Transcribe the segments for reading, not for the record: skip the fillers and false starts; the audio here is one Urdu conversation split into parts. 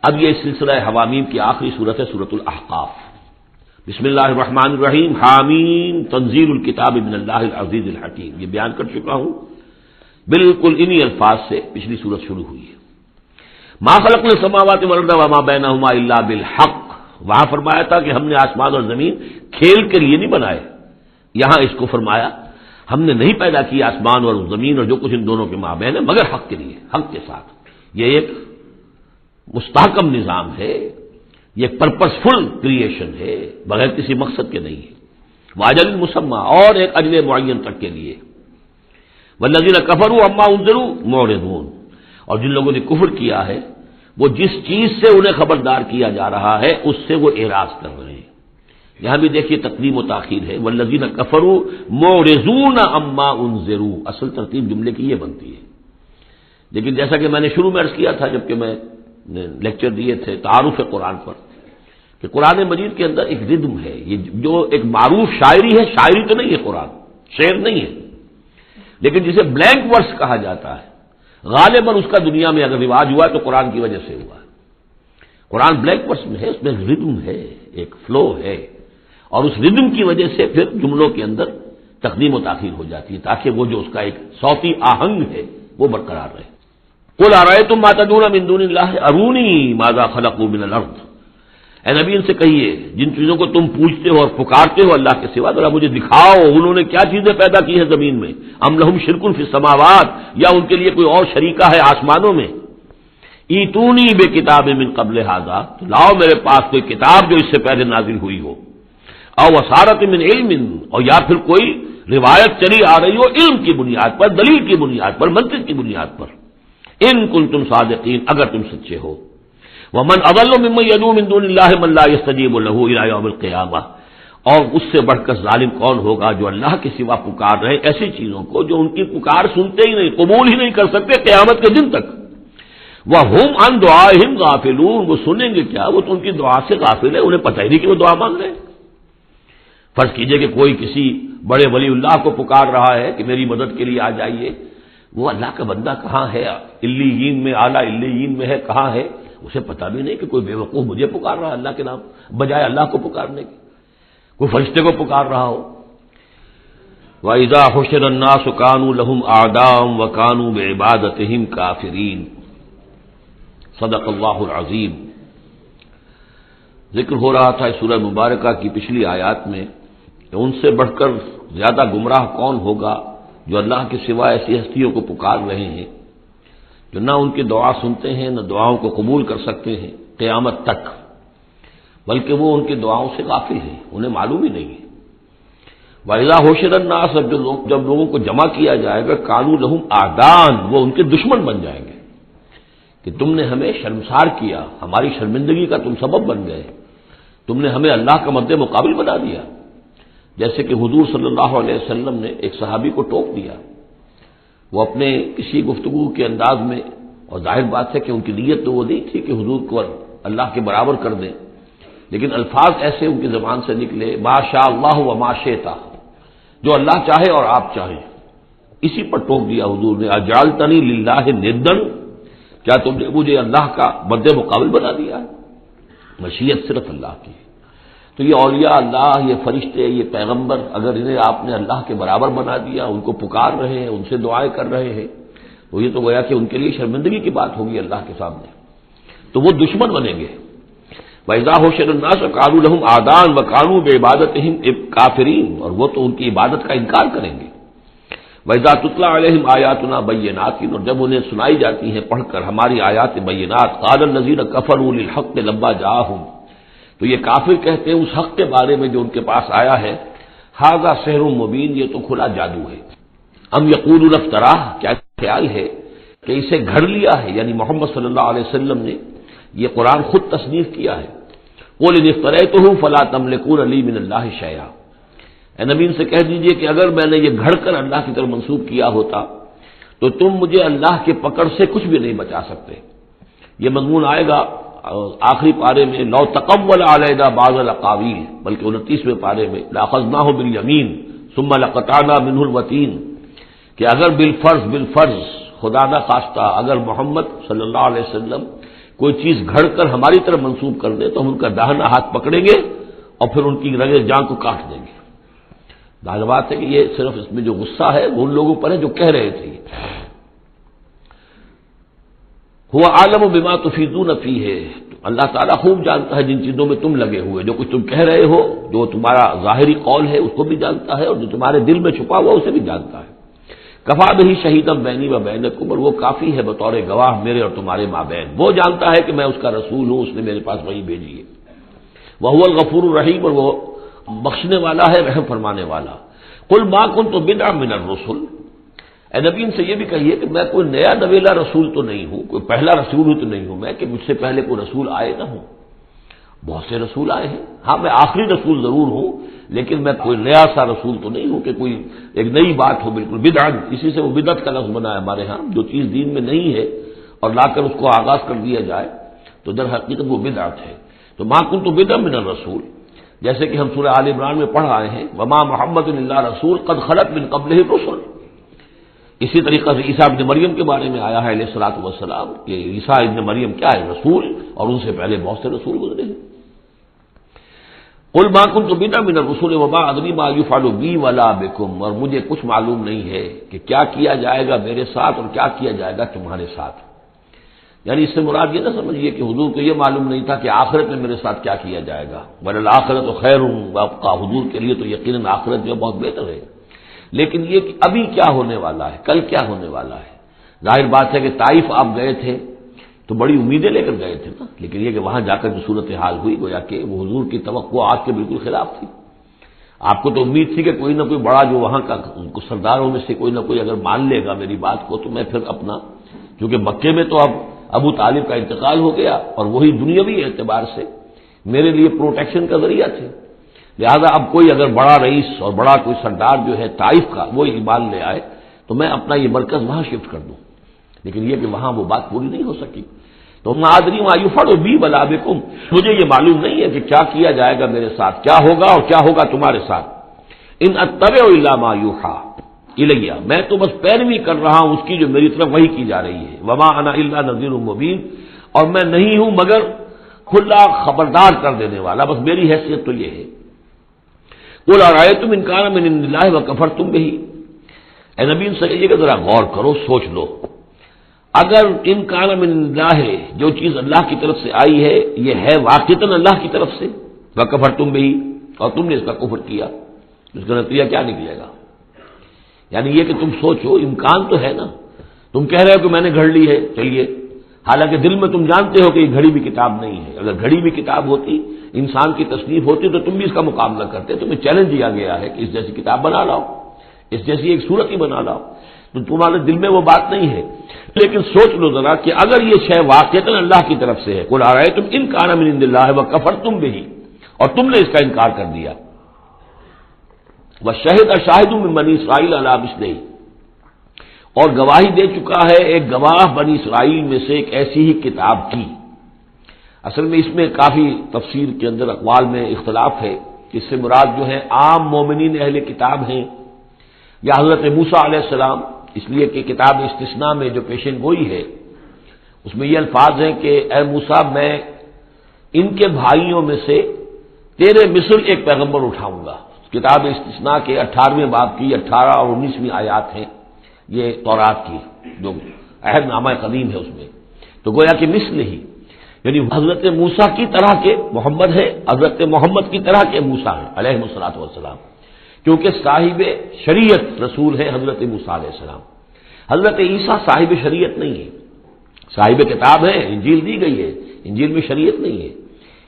اب یہ سلسلہ حوامیم کی آخری صورت ہے سورۃ الاحقاف۔ بسم اللہ الرحمن الرحیم، حامیم تنزیل الکتاب من اللہ العزیز الحکیم، یہ بیان کر چکا ہوں، بالکل انہی الفاظ سے پچھلی صورت شروع ہوئی ہے۔ ما خلقنا السماوات والارض وما بینہما الا بالحق، وہاں فرمایا تھا کہ ہم نے آسمان اور زمین کھیل کے لیے نہیں بنائے، یہاں اس کو فرمایا ہم نے نہیں پیدا کی آسمان اور زمین اور جو کچھ ان دونوں کے مابین ہے مگر حق کے لیے، حق کے ساتھ۔ یہ ایک مستحکم نظام ہے، یہ پرپسفل کریشن ہے، بغیر کسی مقصد کے نہیں ہے، واجل مسمى، اور ایک اجل معین تک کے لیے۔ والذین کفروا عما انذروا معرضون، اور جن لوگوں نے کفر کیا ہے وہ جس چیز سے انہیں خبردار کیا جا رہا ہے اس سے وہ اعراض کر رہے ہیں۔ یہاں بھی دیکھیے تقدیم و تاخیر ہے، والذین کفروا معرضون عما انذروا، اصل ترتیب جملے کی یہ بنتی ہے، لیکن جیسا کہ میں نے شروع میں عرض کیا تھا جبکہ میں لیکچر دیے تھے تعارف قرآن پر، کہ قرآن مجید کے اندر ایک ردم ہے، یہ جو ایک معروف شاعری ہے، شاعری تو نہیں ہے قرآن، شعر نہیں ہے، لیکن جسے بلینک ورس کہا جاتا ہے، غالباً اس کا دنیا میں اگر رواج ہوا ہے تو قرآن کی وجہ سے ہوا ہے۔ قرآن بلینک ورس میں ہے، اس میں ردم ہے، ایک فلو ہے، اور اس ردم کی وجہ سے پھر جملوں کے اندر تقدیم و تاخیر ہو جاتی ہے تاکہ وہ جو اس کا ایک صوتی آہنگ ہے وہ برقرار رہے۔ قل ارأیتم ما تدعون من دون اللہ ارونی ماذا خلقوا من الارض، اے نبی ان سے کہیے جن چیزوں کو تم پوچھتے ہو اور پکارتے ہو اللہ کے سوا، ذرا مجھے دکھاؤ انہوں نے کیا چیزیں پیدا کی ہیں زمین میں، ام لہم شرک فی السماوات، یا ان کے لیے کوئی اور شریکہ ہے آسمانوں میں، ایتونی بکتاب من قبل ھذا، لاؤ میرے پاس کوئی کتاب جو اس سے پہلے نازل ہوئی ہو، او وصارت من علم، اور یا پھر کوئی روایت چلی آ رہی ہو علم کی بنیاد پر، دلیل کی بنیاد پر، منطق کی بنیاد پر، ان کنتم صادقین، اگر تم سچے ہو۔ ومن اضل ممن يدعو من دون اللہ من لا يستجیب له الى یوم القیامہ، اور اس سے بڑھ کر ظالم کون ہوگا جو اللہ کے سوا پکار رہے ایسی چیزوں کو جو ان کی پکار سنتے ہی نہیں، قبول ہی نہیں کر سکتے قیامت کے دن تک۔ وَهُمْ عَنْ دُعَائِهِمْ غَافِلُونَ، وہ سنیں گے کیا، وہ تو ان کی دعا سے غافل ہے، انہیں پتہ ہی نہیں کہ وہ دعا مانگ رہے ہیں۔ فرض کیجئے کہ کوئی کسی بڑے ولی اللہ کو پکار رہا ہے کہ میری مدد کے لیے آ جائیے، وہ اللہ کا بندہ کہاں ہے، علیین میں، اعلیٰ علیین میں ہے، کہاں ہے، اسے پتہ بھی نہیں کہ کوئی بے وقوف مجھے پکار رہا ہے اللہ کے نام بجائے اللہ کو پکارنے کے، کوئی فرشتے کو پکار رہا ہو۔ وَإِذَا حُشِرَ النَّاسُ كَانُوا لَهُمْ أَعْدَاءً وَكَانُوا بِعِبَادَتِهِمْ كَافِرِينَ۔ صدق اللہ العظیم۔ ذکر ہو رہا تھا اس سورہ مبارکہ کی پچھلی آیات میں کہ ان سے بڑھ کر زیادہ گمراہ کون ہوگا جو اللہ کے سوا ایسی ہستیوں کو پکار رہے ہیں جو نہ ان کی دعا سنتے ہیں نہ دعاؤں کو قبول کر سکتے ہیں قیامت تک، بلکہ وہ ان کی دعاؤں سے غافل ہیں، انہیں معلوم ہی نہیں ہے۔ وَإِذَا حُشِرَ النَّاسُ، جب لوگوں کو جمع کیا جائے گا، كَانُوا لَهُمْ أَعْدَاءً، وہ ان کے دشمن بن جائیں گے کہ تم نے ہمیں شرمسار کیا، ہماری شرمندگی کا تم سبب بن گئے، تم نے ہمیں اللہ کا مد مقابل بنا دیا۔ جیسے کہ حضور صلی اللہ علیہ وسلم نے ایک صحابی کو ٹوک دیا، وہ اپنے کسی گفتگو کے انداز میں، اور ظاہر بات ہے کہ ان کی نیت تو وہ نہیں تھی کہ حضور کو اللہ کے برابر کر دیں، لیکن الفاظ ایسے ان کی زبان سے نکلے، ما شاء اللہ و ما شئت، جو اللہ چاہے اور آپ چاہیں، اسی پر ٹوک دیا حضور نے، اجعلتنی للہ ندًا، کیا تم نے مجھے اللہ کا مد مقابل بنا دیا ہے؟ مشیت صرف اللہ کی ہے۔ تو یہ اولیاء اللہ، یہ فرشتے، یہ پیغمبر، اگر انہیں آپ نے اللہ کے برابر بنا دیا، ان کو پکار رہے ہیں، ان سے دعائیں کر رہے ہیں، تو یہ تو گویا کہ ان کے لیے شرمندگی کی بات ہوگی اللہ کے سامنے، تو وہ دشمن بنیں گے۔ وَإِذَا حُشِرَ النَّاسُ كَانُوا لَهُمْ أَعْدَاءً وَكَانُوا بِعِبَادَتِهِمْ كَافِرِينَ، اور وہ تو ان کی عبادت کا انکار کریں گے۔ وَإِذَا تُتْلَىٰ عَلَيْهِمْ آيَاتُنَا بَيِّنَاتٍ، اور جب انہیں سنائی جاتی ہیں پڑھ کر ہماری آیات بینات، قَالَ الَّذِينَ كَفَرُوا لِلْحَقِّ لَمَّا جَاءَهُمْ، تو یہ کافر کہتے ہیں اس حق کے بارے میں جو ان کے پاس آیا ہے، ھذا سحر مبین، یہ تو کھلا جادو ہے۔ ام یقولون افتراہ، کیا خیال ہے کہ اسے گھڑ لیا ہے، یعنی محمد صلی اللہ علیہ وسلم نے یہ قرآن خود تصنیف کیا ہے۔ قل ان افتریتہ فلا تملکون لی من اللہ شیئا، اے نبی ان سے کہہ دیجئے کہ اگر میں نے یہ گھڑ کر اللہ کی طرف منسوب کیا ہوتا تو تم مجھے اللہ کے پکڑ سے کچھ بھی نہیں بچا سکتے۔ یہ مضمون آئے گا آخری پارے میں، لو تقول علینا بعض الاقاویل، بلکہ 29ویں پارے میں، لاخذناہ بالیمین ثم لقطعنا منہ الوتین، کہ اگر بالفرض خدا نہ خواستہ اگر محمد صلی اللہ علیہ وسلم کوئی چیز گھڑ کر ہماری طرف منسوب کر دے تو ہم ان کا داہنا ہاتھ پکڑیں گے اور پھر ان کی رگے جان کو کاٹ دیں گے۔ ظاہر بات ہے کہ یہ صرف اس میں جو غصہ ہے وہ ان لوگوں پر ہے جو کہہ رہے تھے۔ هو عالم بما تفیضون فیہ، اللہ تعالیٰ خوب جانتا ہے جن چیزوں میں تم لگے ہوئے، جو کچھ تم کہہ رہے ہو، جو تمہارا ظاہری قول ہے اس کو بھی جانتا ہے، اور جو تمہارے دل میں چھپا ہوا اسے بھی جانتا ہے۔ کفا بہ شہیدا بینی و بینکم، اور وہ کافی ہے بطور گواہ میرے اور تمہارے مابین، وہ جانتا ہے کہ میں اس کا رسول ہوں، اس نے میرے پاس وحی بھیجی ہے۔ وہو الغفور الرحیم، اور وہ بخشنے والا ہے، رحم فرمانے والا۔ قل ما کنت بدعا من الرسل، اے نبی ان سے یہ بھی کہیے کہ میں کوئی نیا نویلا رسول تو نہیں ہوں، کوئی پہلا رسول ہی تو نہیں ہوں میں کہ مجھ سے پہلے کوئی رسول آئے نہ ہوں۔ بہت سے رسول آئے ہیں، ہاں میں آخری رسول ضرور ہوں، لیکن میں کوئی نیا سا رسول تو نہیں ہوں کہ کوئی ایک نئی بات ہو بالکل۔ بدعت، اسی سے وہ بدعت کا لفظ بنا ہے ہمارے ہاں، جو چیز دین میں نہیں ہے اور لا کر اس کو آغاز کر دیا جائے تو در حقیقت وہ بدعت ہے۔ تو ما کنت بدعا من الرسول، جیسے کہ ہم سورہ آل عمران میں پڑھ آئے ہیں، وما محمد الا رسول قد خلت من قبلہ الرسل۔ اسی طریقہ سے عیسیٰ ابن مریم کے بارے میں آیا ہے علیہ الصلوۃ والسلام کہ عیسیٰ ابن مریم کیا ہے؟ رسول، اور ان سے پہلے بہت سے رسول گزرے ہیں۔ قل ما كنت بدعا من الرسل وما ادري ما يفعل بي ولا بكم، اور مجھے کچھ معلوم نہیں ہے کہ کیا کیا جائے گا میرے ساتھ اور کیا کیا جائے گا تمہارے ساتھ۔ یعنی اس سے مراد یہ نہ سمجھیے کہ حضور کو یہ معلوم نہیں تھا کہ آخرت میں میرے ساتھ کیا کیا جائے گا، وللآخرۃ خیر وابقیٰ، حضور کے لیے تو یقیناً آخرت جو بہت بہتر ہے، لیکن یہ کہ ابھی کیا ہونے والا ہے، کل کیا ہونے والا ہے۔ ظاہر بات ہے کہ طائف آپ گئے تھے تو بڑی امیدیں لے کر گئے تھے نا، لیکن یہ کہ وہاں جا کر جو صورتحال ہوئی گویا کہ وہ حضور کی توقعات کے بالکل خلاف تھی۔ آپ کو تو امید تھی کہ کوئی نہ کوئی بڑا جو وہاں کا سرداروں میں سے کوئی نہ کوئی اگر مان لے گا میری بات کو تو میں پھر اپنا، کیونکہ مکے میں تو اب ابو طالب کا انتقال ہو گیا اور وہی دنیاوی اعتبار سے میرے لیے پروٹیکشن کا ذریعہ تھے، لہذا اب کوئی اگر بڑا رئیس اور بڑا کوئی سردار جو ہے طائف کا وہ ایمان لے آئے تو میں اپنا یہ مرکز وہاں شفٹ کر دوں، لیکن یہ کہ وہاں وہ بات پوری نہیں ہو سکی۔ تو ما ادری ما یفعل بی ولا بکم، مجھے یہ معلوم نہیں ہے کہ کیا کیا جائے گا میرے ساتھ، کیا ہوگا اور کیا ہوگا تمہارے ساتھ۔ ان اتبع الا ما یوحی الی، میں تو بس پیروی کر رہا ہوں اس کی جو میری طرف وحی کی جا رہی ہے۔ وما انا الا نذیر مبین، اور میں نہیں ہوں مگر کھلا خبردار کر دینے والا، بس میری حیثیت تو یہ ہے۔ قل ارأیتم ان کان من عند اللہ وکفرتم بہ، اے نبی ان سے کہیے کہ ذرا غور کرو، سوچ لو، اگر ان کان من عند اللہ، جو چیز اللہ کی طرف سے آئی ہے یہ ہے واقعتاً اللہ کی طرف سے، وکفرتم بہ، اور تم نے اس کا کفر کیا، اس کا نتیجہ کیا نکلے گا؟ یعنی یہ کہ تم سوچو، امکان تو ہے نا، تم کہہ رہے ہو کہ میں نے گھڑ لی ہے، چلیے، حالانکہ دل میں تم جانتے ہو کہ یہ گھڑی بھی کتاب نہیں ہے، اگر گھڑی بھی کتاب ہوتی، انسان کی تصنیف ہوتی تو تم بھی اس کا مقابلہ کرتے، تمہیں چیلنج دیا گیا ہے کہ اس جیسی کتاب بنا لاؤ، اس جیسی ایک صورت ہی بنا لاؤ، تو تمہارے دل میں وہ بات نہیں ہے، لیکن سوچ لو ذرا کہ اگر یہ شے واقعتاً اللہ کی طرف سے ہے، قل ارأیتم ان کان من عند اللہ وکفرتم بہ، اور تم نے اس کا انکار کر دیا، وشہد شاہد من بنی اسرائیل علی مثلہ، اور گواہی دے چکا ہے ایک گواہ بنی اسرائیل میں سے ایک ایسی ہی کتاب کی۔ اصل میں اس میں کافی تفسیر کے اندر اقوال میں اختلاف ہے کہ اس سے مراد جو ہے عام مومنین اہل کتاب ہیں یا حضرت موسیٰ علیہ السلام، اس لیے کہ کتاب استثناء میں جو پیشن گوئی ہے اس میں یہ الفاظ ہیں کہ اے موسیٰ میں ان کے بھائیوں میں سے تیرے مصر ایک پیغمبر اٹھاؤں گا۔ کتاب استثناء کے 18ویں باب کی 18 اور 19ویں آیات ہیں یہ تورات کی، جو عہد نامہ قدیم ہے اس میں، تو گویا کہ مثل ہی، یعنی حضرت موسیٰ کی طرح کے محمد ہے، حضرت محمد کی طرح کے موسیٰ ہیں علیہ الصلوۃ والسلام، کیونکہ صاحب شریعت رسول ہے حضرت موسیٰ علیہ السلام۔ حضرت عیسیٰ صاحب شریعت نہیں ہے، صاحب کتاب ہے، انجیل دی گئی ہے، انجیل میں شریعت نہیں ہے،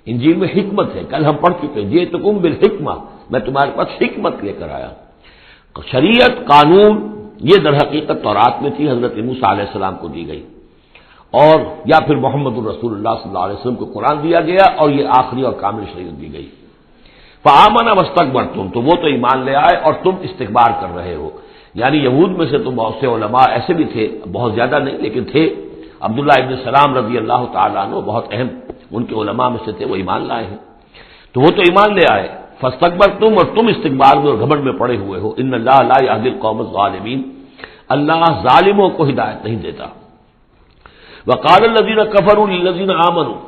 انجیل میں حکمت ہے، کل ہم پڑھ چکے ہیں جئتکم بالحکمہ، میں تمہارے پاس حکمت لے کر آیا۔ شریعت، قانون، یہ در حقیقت تورات میں تھی، حضرت موسیٰ علیہ السلام کو دی گئی، اور یا پھر محمد الرسول اللہ صلی اللہ علیہ وسلم کو قرآن دیا گیا اور یہ آخری اور کامل شریعت دی گئی۔ فآمنوا واستكبرتم، تو وہ تو ایمان لے آئے اور تم استکبار کر رہے ہو، یعنی یہود میں سے تو بہت سے علماء ایسے بھی تھے، بہت زیادہ نہیں لیکن تھے، عبداللہ ابن سلام رضی اللہ تعالیٰ عنہ بہت اہم ان کے علماء میں سے تھے، وہ ایمان لائے ہیں، تو وہ تو ایمان لے آئے، فاستکبرتم، اور تم استکبار میں اور گھمنڈ میں پڑے ہوئے ہو۔ ان اللہ لا یہدی القوم الظالمین، اللہ ظالموں کو ہدایت نہیں دیتا۔ وقال الذین کفروا للذین آمنوا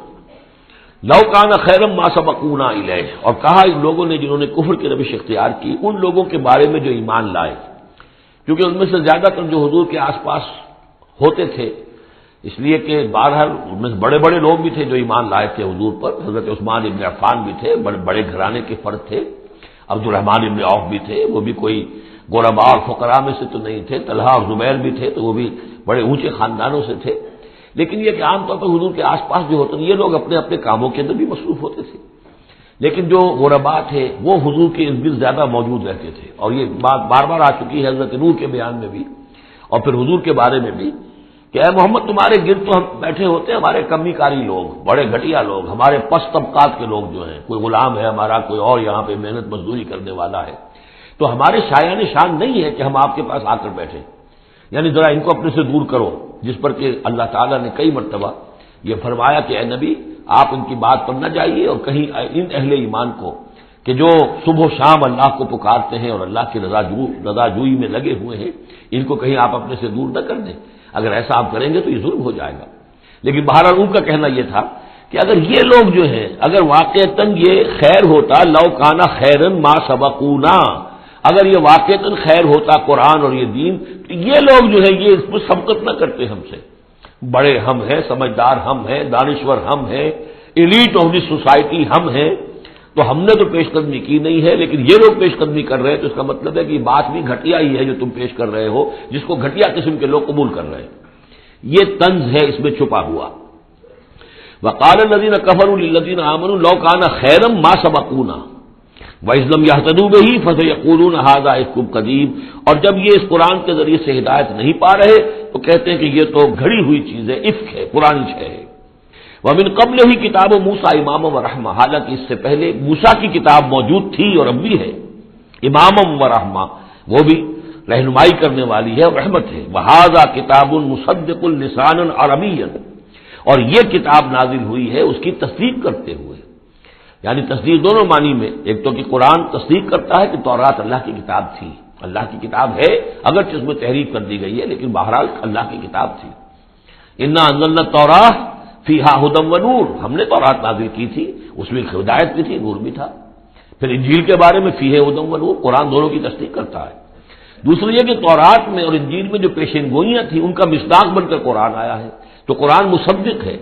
لو کان خیرا ما سبقونا الیہ، اور کہا ان لوگوں نے جنہوں نے کفر کی روش اختیار کی ان لوگوں کے بارے میں جو ایمان لائے، کیونکہ ان میں سے زیادہ تر جو حضور کے آس پاس ہوتے تھے، اس لیے کہ بہرحال ان میں بڑے بڑے لوگ بھی تھے جو ایمان لائے تھے حضور پر، حضرت عثمان ابن عفان بھی تھے، بڑے بڑے گھرانے کے فرد تھے، عبد الرحمن ابن عوف بھی تھے، وہ بھی کوئی غرباء اور فقراء میں سے تو نہیں تھے، طلحہ اور زبیر بھی تھے تو وہ بھی بڑے اونچے خاندانوں سے تھے، لیکن یہ کہ عام طور پر حضور کے آس پاس جو ہوتے ہیں یہ لوگ اپنے اپنے کاموں کے اندر بھی مصروف ہوتے تھے، لیکن جو غرباء تھے وہ حضور کے ارد گرد زیادہ موجود رہتے تھے، اور یہ بات بار بار آ چکی ہے حضرت نور کے بیان میں بھی اور پھر حضور کے بارے میں بھی کہ اے محمد تمہارے گرد تو ہم بیٹھے ہوتے ہیں ہمارے کمی کاری لوگ، بڑے گھٹیا لوگ، ہمارے پست طبقات کے لوگ جو ہیں، کوئی غلام ہے ہمارا، کوئی اور یہاں پہ محنت مزدوری کرنے والا ہے، تو ہمارے شایان شان نہیں ہے کہ ہم آپ کے پاس آ کر بیٹھیں، یعنی ذرا ان کو اپنے سے دور کرو، جس پر کہ اللہ تعالیٰ نے کئی مرتبہ یہ فرمایا کہ اے نبی آپ ان کی بات پر نہ جائیے، اور کہیں ان اہل ایمان کو کہ جو صبح و شام اللہ کو پکارتے ہیں اور اللہ کی رضا جوئی میں لگے ہوئے ہیں، ان کو کہیں آپ اپنے سے دور نہ کر دیں، اگر ایسا آپ کریں گے تو یہ ظلم ہو جائے گا۔ لیکن بہرحال ان کا کہنا یہ تھا کہ اگر یہ لوگ جو ہیں اگر واقعتاً یہ خیر ہوتا، لو کانا خیرن ما سبقونا، اگر یہ واقعتاً خیر ہوتا قرآن اور یہ دین، تو یہ لوگ جو ہے یہ اس پر سبقت نہ کرتے ہم سے، بڑے ہم ہیں، سمجھدار ہم ہیں، دانشور ہم ہیں، ایلیٹ آف دی سوسائٹی ہم ہیں، تو ہم نے تو پیش قدمی کی نہیں ہے، لیکن یہ لوگ پیش قدمی کر رہے ہیں، تو اس کا مطلب ہے کہ یہ بات بھی گھٹیا ہی ہے جو تم پیش کر رہے ہو، جس کو گھٹیا قسم کے لوگ قبول کر رہے ہیں۔ یہ طنز ہے اس میں چھپا ہوا۔ وقال الذین کفروا للذین آمنوا لو کان خیرا ما سبقونا وَإِذْ لَمْ يَهْتَدُوا بِهِ فَسَيَقُولُونَ هَذَا إِفْكٌ قَدِيمٌ، اور جب یہ اس قرآن کے ذریعے سے ہدایت نہیں پا رہے تو کہتے ہیں کہ یہ تو گھڑی ہوئی چیز ہے، افک ہے، پرانی ہے۔ وَمِن قَبْلِهِ كِتَابُ مُوسَىٰ إِمَامًا وَرَحْمَةً، حالانکہ اس سے پہلے موسیٰ کی کتاب موجود تھی اور اب بھی ہے، امامًا ورحمہ، وہ بھی رہنمائی کرنے والی ہے اور رحمت ہے۔ وَهَٰذَا كِتَابٌ مُصَدِّقٌ لِسَانًا عَرَبِيًّا، اور یہ کتاب نازل ہوئی ہے اس کی تصدیق کرتے ہوئے، یعنی تصدیق دونوں معنی میں، ایک تو کہ قرآن تصدیق کرتا ہے کہ تورات اللہ کی کتاب تھی، اللہ کی کتاب ہے، اگرچہ اس میں تحریف کر دی گئی ہے لیکن بہرحال اللہ کی کتاب تھی۔ انا انزلنا التوراۃ فیہا ھدی ونور، ہم نے تورات نازل کی تھی، اس میں ہدایت بھی تھی، نور بھی تھا۔ پھر انجیل کے بارے میں فیہا ھدی ونور، قرآن دونوں کی تصدیق کرتا ہے۔ دوسری یہ کہ تورات میں اور انجیل میں جو پیشین گوئیاں تھیں ان کا مصداق بن کر قرآن آیا ہے، تو قرآن مصدق ہے،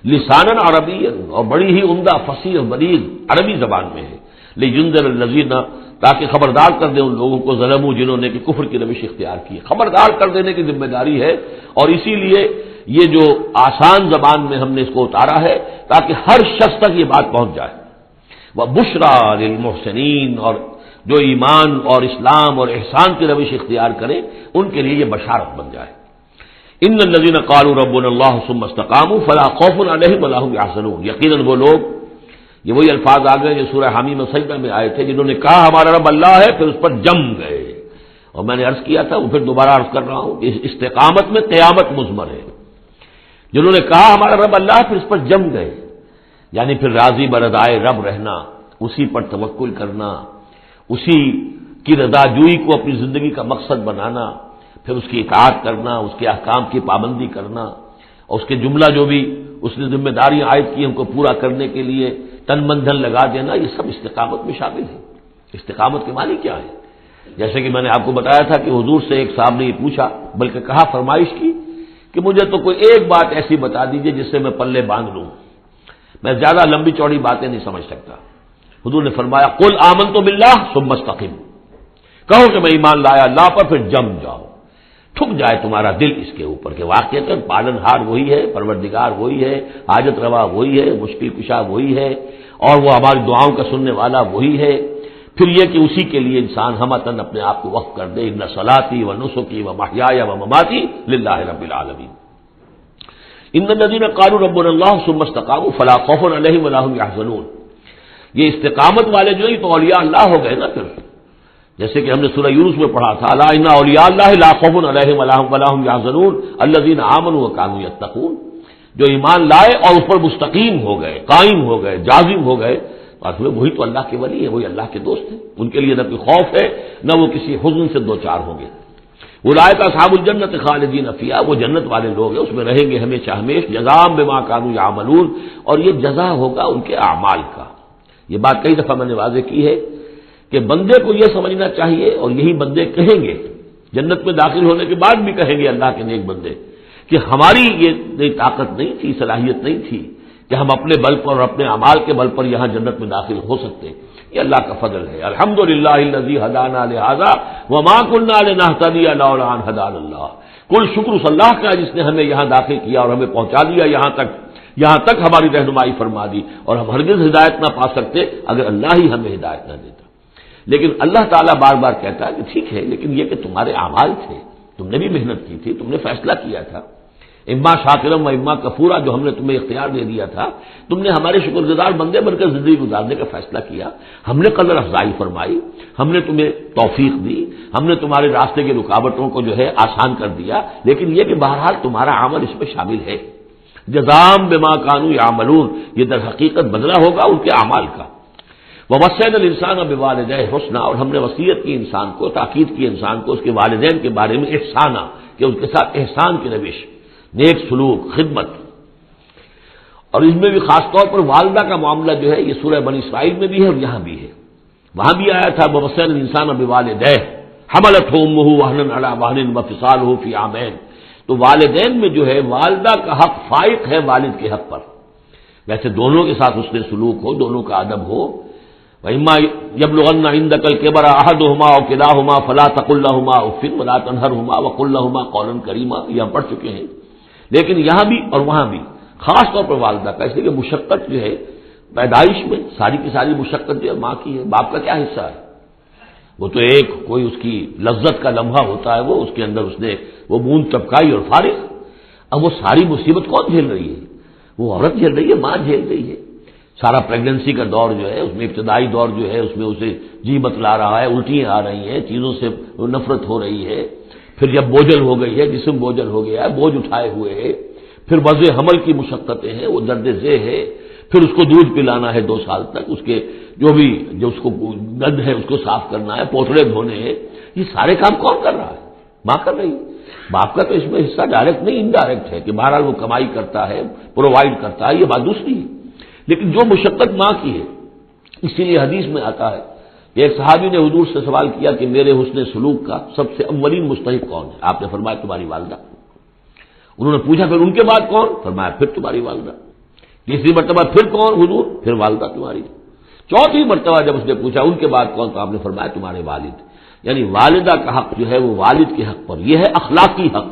لسانً عربیًا، اور بڑی ہی عمدہ فصیح اور بلیغ عربی زبان میں ہے، لینذر الذین، تاکہ خبردار کر دیں ان لوگوں کو ظلموا، جنہوں نے کہ کفر کی روش اختیار کی، خبردار کر دینے کی ذمہ داری ہے، اور اسی لیے یہ جو آسان زبان میں ہم نے اس کو اتارا ہے تاکہ ہر شخص تک یہ بات پہنچ جائے۔ وبشریٰ للمحسنین، اور جو ایمان اور اسلام اور احسان کی روش اختیار کریں ان کے لیے یہ بشارت بن جائے۔ ان الذین قالوا ربنا اللہ ثم استقاموا فلا خوف علیہم ولا هم يحزنون، یقیناً وہ لوگ، یہ وہی الفاظ آ گئے جو سورہ حمیم سجدہ میں آئے تھے، جنہوں نے کہا ہمارا رب اللہ ہے پھر اس پر جم گئے، اور میں نے عرض کیا تھا وہ پھر دوبارہ عرض کر رہا ہوں کہ استقامت میں قیامت مضمر ہے، جنہوں نے کہا ہمارا رب اللہ ہے پھر اس پر جم گئے، یعنی پھر راضی برضائے رب رہنا، اسی پر توکل کرنا، اسی کی رضا جوئی کو اپنی زندگی کا مقصد بنانا، پھر اس کی اطاعت کرنا، اس کے احکام کی پابندی کرنا، اور اس کے جملہ جو بھی اس نے ذمہ داریاں عائد کی ان کو پورا کرنے کے لیے تن من دھن لگا دینا، یہ سب استقامت میں شامل ہے۔ استقامت کے معنی کیا ہے؟ جیسے کہ میں نے آپ کو بتایا تھا کہ حضور سے ایک صاحب نے یہ پوچھا، بلکہ کہا، فرمائش کی کہ مجھے تو کوئی ایک بات ایسی بتا دیجئے جس سے میں پلے باندھ لوں، میں زیادہ لمبی چوڑی باتیں نہیں سمجھ سکتا۔ حضور نے فرمایا قل آمنت باللہ ثم استقم، کہو کہ میں ایمان لایا اللہ پر پھر جم جاؤ، ٹھک جائے تمہارا دل اس کے اوپر کہ واقعتاً پالن ہار وہی ہے، پروردگار وہی ہے، حاجت روا وہی ہے، مشکل کشا وہی ہے، اور وہ ہماری دعاؤں کا سننے والا وہی ہے۔ پھر یہ کہ اسی کے لیے انسان ہمتاً اپنے آپ کو وقف کر دے، ان صلاتی و نسکی و محیای و مماتی للہ رب العالمین۔ ان الذین قالوا ربنا اللہ ثم استقاموا فلا خوف علیہم ولا هم يحزنون، یہ استقامت والے جو ہیں تو اولیاء اللہ ہو گئے نا، پھر جیسے کہ ہم نے سورہ یونس میں پڑھا تھا، الا ان اولیاء اللہ لا خوف علیہم ولا هم يحزنون الذین آمنوا وكانوا يتقون، جو ایمان لائے اور اس پر مستقیم ہو گئے، قائم ہو گئے، جازم ہو گئے، اور وہی تو اللہ کے ولی ہیں، وہی اللہ کے دوست ہیں، ان کے لیے نہ کوئی خوف ہے نہ وہ کسی حزن سے دوچار ہوں گے۔ اولئک اصحاب الجنت خالدین فیہا، وہ جنت والے لوگ ہیں، اس میں رہیں گے ہمیشہ ہمیشہ، جزاء بما کانوا یعملون، اور یہ جزا ہوگا ان کے اعمال کا۔ یہ بات کئی دفعہ میں نے واضح کی ہے کہ بندے کو یہ سمجھنا چاہیے، اور یہی بندے کہیں گے جنت میں داخل ہونے کے بعد بھی کہیں گے اللہ کے نیک بندے کہ ہماری یہ طاقت نہیں تھی، صلاحیت نہیں تھی کہ ہم اپنے بل پر اور اپنے اعمال کے بل پر یہاں جنت میں داخل ہو سکتے۔ یہ اللہ کا فضل ہے۔ الحمدللہ الذی ہدانا لہذا وما کنا لنہتدی لولا ان ہدانا اللہ، کل شکر اس اللہ کا جس نے ہمیں یہاں داخل کیا اور ہمیں پہنچا دیا یہاں تک ہماری رہنمائی فرما دی، اور ہم ہرگز ہدایت نہ پا سکتے اگر اللہ ہی ہمیں ہدایت نہ دیتا۔ لیکن اللہ تعالیٰ بار بار کہتا ہے کہ ٹھیک ہے، لیکن یہ کہ تمہارے اعمال تھے، تم نے بھی محنت کی تھی، تم نے فیصلہ کیا تھا، اما شاکرم و اما کفورا، جو ہم نے تمہیں اختیار دے دیا تھا، تم نے ہمارے شکر گزار بندے بن کر زندگی گزارنے کا فیصلہ کیا، ہم نے قدر افزائی فرمائی، ہم نے تمہیں توفیق دی، ہم نے تمہارے راستے کی رکاوٹوں کو جو ہے آسان کر دیا، لیکن یہ کہ بہرحال تمہارا عمل اس میں شامل ہے۔ جزاء بما کانوا یعملون، یہ در حقیقت بدلہ ہوگا ان کے اعمال کا۔ ووصینا الانسان بوالدیہ حسنا، اور ہم نے وصیت کی انسان کو، تاکید کی انسان کو اس کے والدین کے بارے میں احسانا، کہ اس کے ساتھ احسان کی روش، نیک سلوک، خدمت۔ اور اس میں بھی خاص طور پر والدہ کا معاملہ جو ہے یہ سورہ بنی اسرائیل میں بھی ہے اور یہاں بھی ہے۔ وہاں بھی آیا تھا ووصینا الانسان بوالدیہ حملتہ امہ وہنا علی وہن وفصالہ فی عامین، تو والدین میں جو ہے والدہ کا حق فائق ہے والد کے حق پر، ویسے دونوں کے ساتھ حسن سلوک ہو، دونوں کا ادب ہو۔ وَإِمَّا يَبْلُغَنَّ عِندَكَ الْكِبَرَ أَحَدُهُمَا أَوْ كِلَاهُمَا فَلَا تَقُل لَّهُمَا أُفٍّ وَلَا تَنْهَرْهُمَا وَقُل لَّهُمَا قَوْلًا كَرِيمًا، یہ ہم پڑھ چکے ہیں۔ لیکن یہاں بھی اور وہاں بھی خاص طور پر والدہ کا، اس لیے کہ مشقت جو ہے پیدائش میں ساری کی ساری مشقت جو ہے ماں کی ہے، باپ کا کیا حصہ ہے؟ وہ تو ایک کوئی اس کی لذت کا لمحہ ہوتا ہے، وہ اس کے اندر اس نے وہ بوند ٹپکائی اور فارغ۔ اب وہ ساری مصیبت کون جھیل رہی ہے؟ وہ عورت جھیل رہی ہے، ماں جھیل رہی ہے۔ سارا پریگننسی کا دور جو ہے اس میں ابتدائی دور جو ہے اس میں اسے جی بتلا رہا ہے، الٹیاں آ رہی ہیں، چیزوں سے نفرت ہو رہی ہے، پھر جب بوجھل ہو گئی ہے، جسم بوجھل ہو گیا ہے، بوجھ اٹھائے ہوئے ہے، پھر وضع حمل کی مشقتیں ہیں، وہ درد ذہ ہے، پھر اس کو دودھ پلانا ہے 2 سال تک، اس کے جو اس کو گند ہے اس کو صاف کرنا ہے، پوتڑے دھونے ہیں، یہ سارے کام کون کر رہا ہے؟ ماں کر رہی ہے۔ باپ کا تو اس میں حصہ ڈائریکٹ نہیں انڈائریکٹ ہے کہ بہرحال وہ کمائی کرتا ہے، پرووائڈ کرتا ہے، یہ بات دوسری ہے، لیکن جو مشقت ماں کی ہے۔ اسی لیے حدیث میں آتا ہے کہ ایک صحابی نے حضور سے سوال کیا کہ میرے حسن سلوک کا سب سے اولین مستحق کون ہے؟ آپ نے فرمایا تمہاری والدہ۔ انہوں نے پوچھا پھر ان کے بعد کون؟ فرمایا پھر تمہاری والدہ۔ تیسری مرتبہ پھر کون؟ حضور پھر والدہ تمہاری۔ چوتھی مرتبہ جب اس نے پوچھا ان کے بعد کون، تو آپ نے فرمایا تمہارے والد۔ یعنی والدہ کا حق جو ہے وہ والد کے حق پر، یہ ہے اخلاقی حق۔